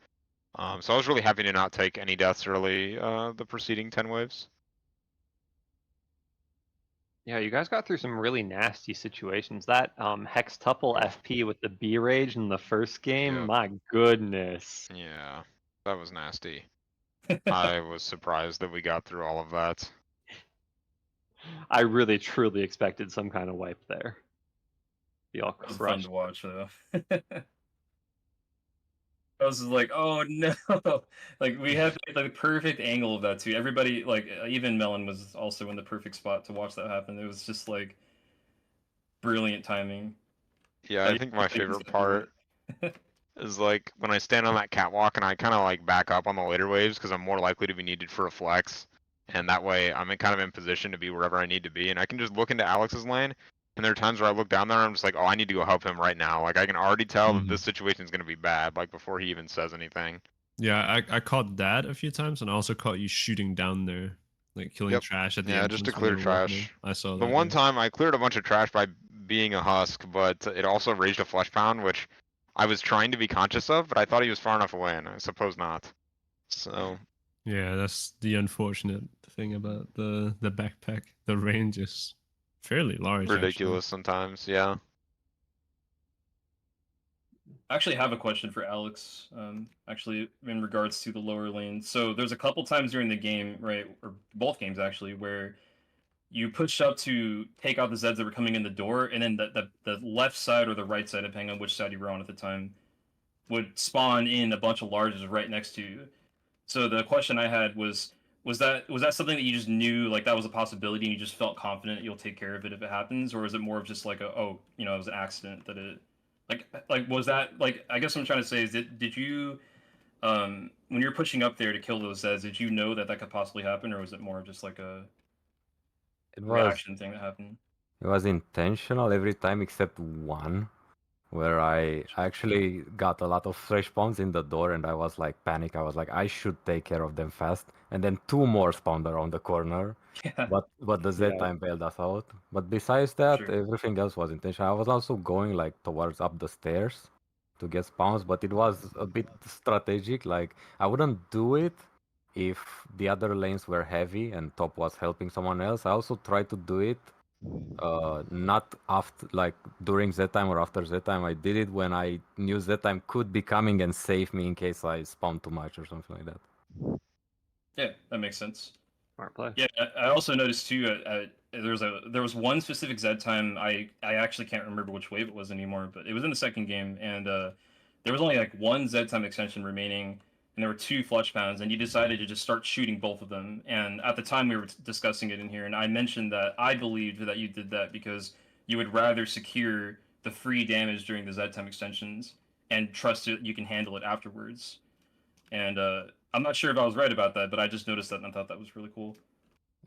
So I was really happy to not take any deaths early the preceding 10 waves. Yeah, you guys got through some really nasty situations. That hextuple FP with the B rage in the first game, Yep. my goodness. Yeah, that was nasty. I was surprised that we got through all of that. I really truly expected some kind of wipe there. Be all It was fun crushed. to watch though. I was just like, oh no! Like we had like the perfect angle of that too. Everybody, like even Melon, was also in the perfect spot to watch that happen. It was just like brilliant timing. Yeah, I think my favorite part Right. is like when I stand on that catwalk and I kind of like back up on the later waves because I'm more likely to be needed for a flex, and that way I'm kind of in position to be wherever I need to be, and I can just look into Alex's lane. And there are times where I look down there and I'm just like, oh, I need to go help him right now. Like I can already tell that this situation is going to be bad, like before he even says anything. Yeah, I caught that a few times, and I also caught you shooting down there, like killing Yep. trash at the Yeah, entrance just to when clear you were walking in. trash. I saw The that. one Yeah. time I cleared a bunch of trash by being a husk, but it also raged a flesh pound, which I was trying to be conscious of, but I thought he was far enough away, and I suppose not. So Yeah, that's the unfortunate thing about the backpack. The range is fairly large. ridiculous sometimes, yeah. I actually have a question for Alex. Actually, in regards to the lower lane. So there's a couple times during the game, right, or both games actually, where you pushed up to take out the Zeds that were coming in the door, and then the left side or the right side, depending on which side you were on at the time, would spawn in a bunch of larges right next to you. So the question I had was that something that you just knew like that was a possibility and you just felt confident you'll take care of it if it happens, or is it more of just like it was an accident that it like was that like I guess what I'm trying to say is did you when you're pushing up there to kill those Zeds, did you know that could possibly happen, or was it more of just like a It was reaction thing that happened? it was intentional every time except one, where I actually got a lot of fresh spawns in the door and I was like panic. I was like, I should take care of them fast. And then two more spawned around the corner. Yeah, But the Z Yeah. time bailed us out. But besides that, sure. everything else was intentional. I was also going like towards up the stairs to get spawns, but it was a bit strategic. Like I wouldn't do it if the other lanes were heavy and top was helping someone else. I also tried to do it not after like during Z time or after Z time. I did it when I knew Z time could be coming and save me in case I spawned too much or something like that. Yeah, that makes sense. Smart play. Yeah, I also noticed too. There was one specific Z time. I actually can't remember which wave it was anymore, but it was in the second game, and there was only like one Z time extension remaining, and there were two fletch pounds, and you decided to just start shooting both of them. And at the time, we were discussing it in here, and I mentioned that I believed that you did that because you would rather secure the free damage during the Z time extensions and trust that you can handle it afterwards. And I'm not sure if I was right about that, but I just noticed that and I thought that was really cool.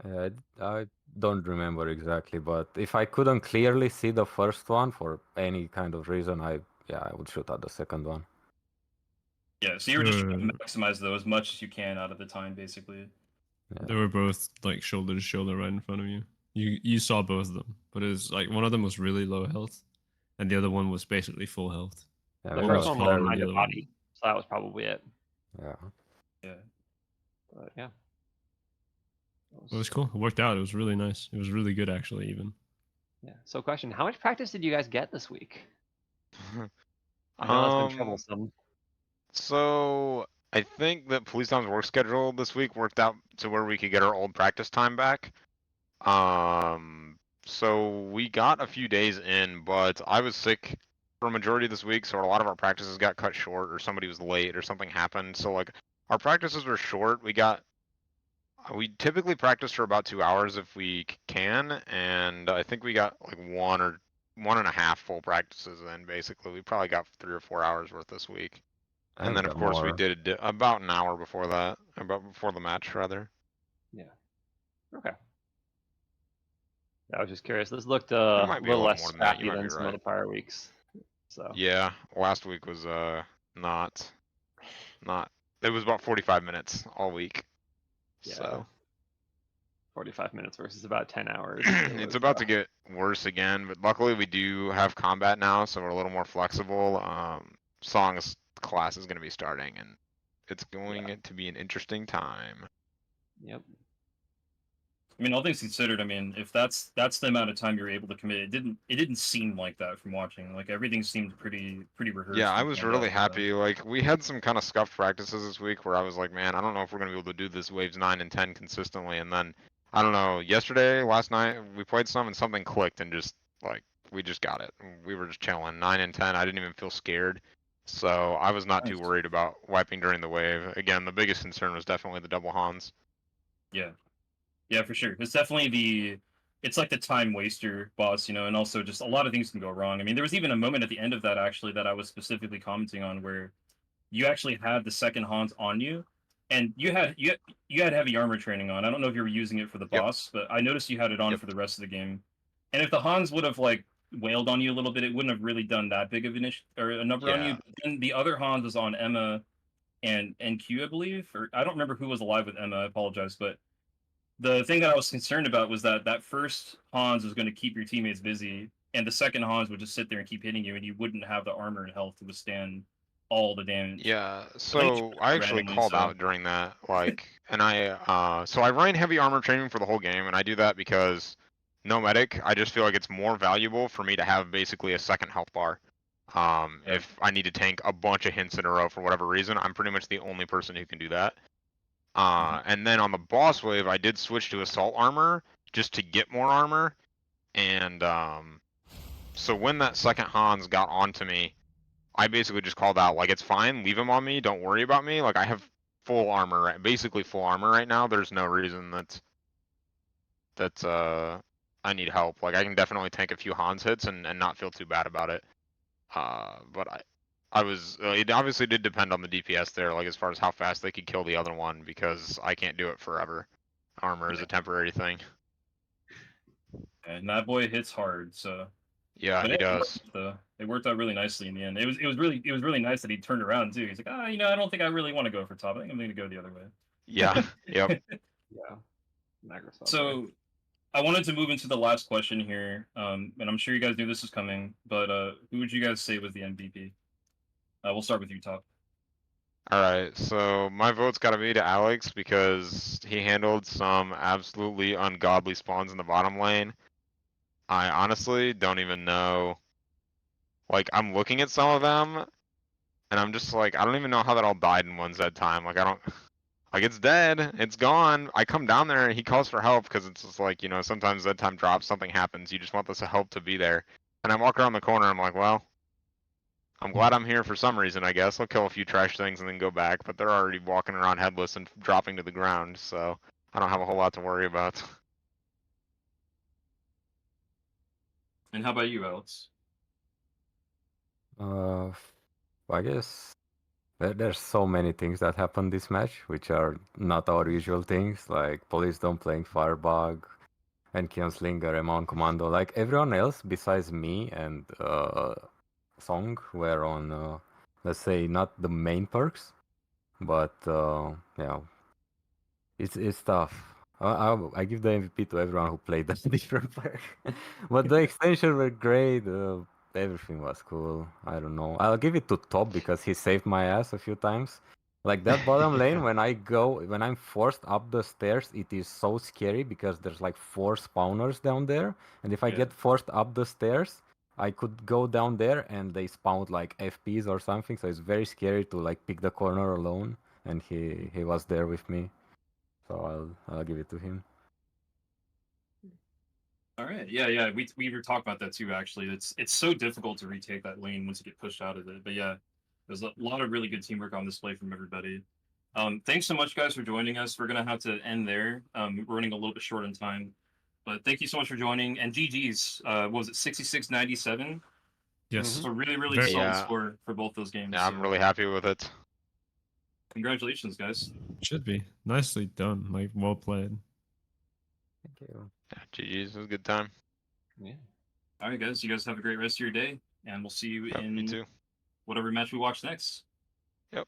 I don't remember exactly, but if I couldn't clearly see the first one for any kind of reason, I would shoot at the second one. Yeah, so you were just trying to maximize those as much as you can out of the time, basically. Yeah. They were both like shoulder to shoulder right in front of you. You saw both of them, but it was like one of them was really low health, and the other one was basically full health. Yeah, The we first got one was very- behind the your other body, so that was probably it. Yeah. Yeah. But yeah. It was cool. It worked out. It was really nice. It was really good, actually. Even. Yeah. So, question: how much practice did you guys get this week? I know it's been troublesome. So I think that PoliceDom's work schedule this week worked out to where we could get our old practice time back. So we got a few days in, but I was sick for a majority of this week, so a lot of our practices got cut short, or somebody was late, or something happened. So like our practices were short. We typically practice for about 2 hours if we can, and I think we got like 1 and a half full practices in. Basically, we probably got 3 or 4 hours worth this week. And then, of course, we did about an hour before that, about before the match, rather. Yeah. Okay. I was just curious. This looked It a might be a little little less more than that. You scrappy might than be some of right. the prior weeks. So. Yeah, last week was not. It was about 45 minutes all week. Yeah. So 45 minutes versus about 10 hours. it's about to get worse again, but luckily we do have combat now, so we're a little more flexible. Song's class is going to be starting, and it's going to be an interesting time. Yep. I mean, all things considered, I mean, if that's the amount of time you're able to commit, it didn't seem like that from watching. Like everything seemed pretty rehearsed. Yeah, I and was planned really out. happy. Like we had some kind of scuffed practices this week where I was like, man, I don't know if we're gonna be able to do this waves 9 and 10 consistently. And then I don't know, last night we played some and something clicked and just like we just got it. We were just chilling. 9 and 10, I didn't even feel scared. So I was not too Nice. worried about wiping during the wave. Again, the biggest concern was definitely the double Hans. Yeah. Yeah, for sure. It's definitely it's like the time waster boss, you know, and also just a lot of things can go wrong. I mean, there was even a moment at the end of that actually that I was specifically commenting on where you actually had the second Hans on you, and you had heavy armor training on. I don't know if you were using it for the Yep. boss, but I noticed you had it on Yep. for the rest of the game. And if the Hans would have like wailed on you a little bit, it wouldn't have really done that big of a number on you. Yeah. But then the other Hans was on Emma and NQ, I believe, or I don't remember who was alive with Emma. I apologize, but the thing that I was concerned about was that that first Hans was going to keep your teammates busy, and the second Hans would just sit there and keep hitting you, and you wouldn't have the armor and health to withstand all the damage. Yeah, But then you so I actually randomly, called so out during that, like, and so I ran heavy armor training for the whole game, and I do that because no medic, I just feel like it's more valuable for me to have basically a second health bar. If I need to tank a bunch of hints in a row for whatever reason, I'm pretty much the only person who can do that. And then on the boss wave, I did switch to assault armor just to get more armor, and so when that second Hans got onto me, I basically just called out, like, it's fine, leave him on me, don't worry about me. Like, I have full armor, basically full armor right now. There's no reason that I need help. Like, I can definitely tank a few Hans hits and not feel too bad about it. But I was, it obviously did depend on the DPS there, like, as far as how fast they could kill the other one, because I can't do it forever. Armor is a temporary thing. and that boy hits hard. So Yeah, but he does. it worked out really nicely in the end. It was really nice that he turned around too. He's like, you know, I don't think I really want to go for top. I think I'm going to go the other way. Yeah, yep. Yeah. Microsoft. So I wanted to move into the last question here, and I'm sure you guys knew this was coming, but who would you guys say was the MVP? We'll start with you, Top. Alright, so my vote's gotta be to Alex because he handled some absolutely ungodly spawns in the bottom lane. I honestly don't even know. Like, I'm looking at some of them, and I'm just like, I don't even know how that all died in one Z time. Like, I don't. Like, it's dead. It's gone. I come down there and he calls for help because it's just like, you know, sometimes Z time drops, something happens. You just want this help to be there. And I walk around the corner, I'm like, well, I'm glad I'm here for some reason, I guess. I'll kill a few trash things and then go back, but they're already walking around headless and dropping to the ground, so I don't have a whole lot to worry about. And how about you, Alex? I guess There's so many things that happened this match, which are not our usual things, like PoliceDom playing Firebug, and Kionslinger, Amon Commando. Like everyone else besides me and Song were on, let's say, not the main perks, but yeah, it's tough. I give the MVP to everyone who played the different perk. But the extensions were great. Everything was cool. I don't know. I'll give it to Top because he saved my ass a few times. Like that bottom lane, when I'm forced up the stairs, it is so scary because there's like 4 spawners down there. And if I get forced up the stairs, I could go down there and they spawned like FPs or something. So it's very scary to like pick the corner alone. And he was there with me. So I'll give it to him. All right. Yeah. We were talking about that too. Actually, it's so difficult to retake that lane once you get pushed out of it. But yeah, there's a lot of really good teamwork on display from everybody. Thanks so much, guys, for joining us. We're gonna have to end there. We're running a little bit short on time, but thank you so much for joining. And GG's. What was it 66-97? Yes. So really Very- solid Yeah. score for both those games. Yeah, I'm so really happy with it. Congratulations, guys. Should be. Nicely done. Like, well played. Thank you. Yeah, GG's, it was a good time. Yeah. All right, guys. You guys have a great rest of your day, and we'll see you Yep, in me too. whatever match we watch next. See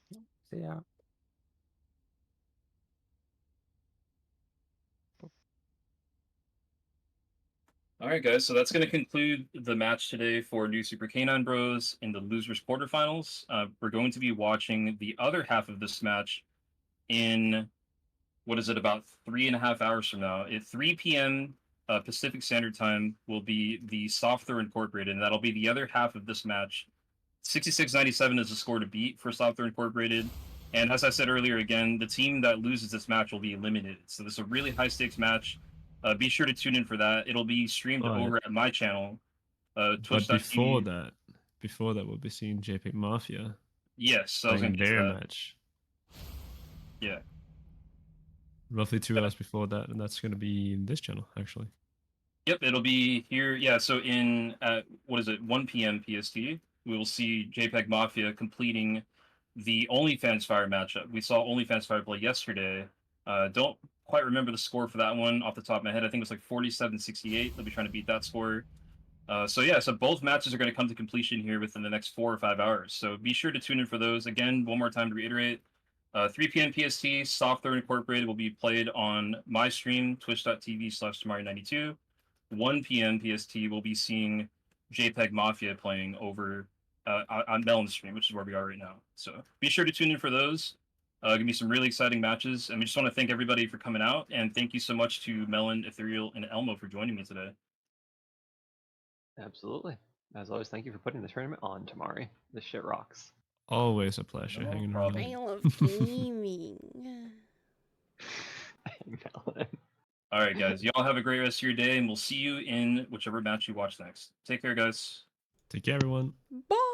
ya. All right, guys. So that's going to conclude the match today for New Super Canine Bros in the losers quarterfinals. We're going to be watching the other half of this match in what is it, about 3.5 hours from now. At 3 p.m. Pacific Standard Time will be the SoftThrow Incorporated, and that'll be the other half of this match. 66-97 is the score to beat for SoftThrow Incorporated. And as I said earlier, again, the team that loses this match will be eliminated. So this is a really high stakes match. Be sure to tune in for that. It'll be streamed Right. over at my channel, But twitch.tv. before that, we'll be seeing JPEG Mafia Yes, I was going playing to get to their that. match. Yeah. Roughly 2 hours before that, and that's going to be in this channel, actually. Yep, it'll be here. Yeah, so in what is it, 1 p.m. PST, we will see JPEG Mafia completing the OnlyFans Fire matchup. We saw OnlyFans Fire play yesterday. Don't quite remember the score for that one off the top of my head. I think it was like 47-68. They'll be trying to beat that score. So both matches are going to come to completion here within the next 4 or 5 hours. So be sure to tune in for those. Again, one more time to reiterate, 3 p.m. PST, SoftThrow Incorporated will be played on my stream, twitch.tv/Tamari92. 1 p.m. PST, we'll be seeing JPEG Mafia playing over on Melon's stream, which is where we are right now. So be sure to tune in for those. Gonna be some really exciting matches. And we just want to thank everybody for coming out. And thank you so much to Melon, Ethereal, and Elmo for joining me today. Absolutely. As always, thank you for putting the tournament on, Tamari. This shit rocks. Always a pleasure No hanging problem. around. I love gaming. Melon. All right, guys. Y'all have a great rest of your day, and we'll see you in whichever match you watch next. Take care, guys. Take care, everyone. Bye.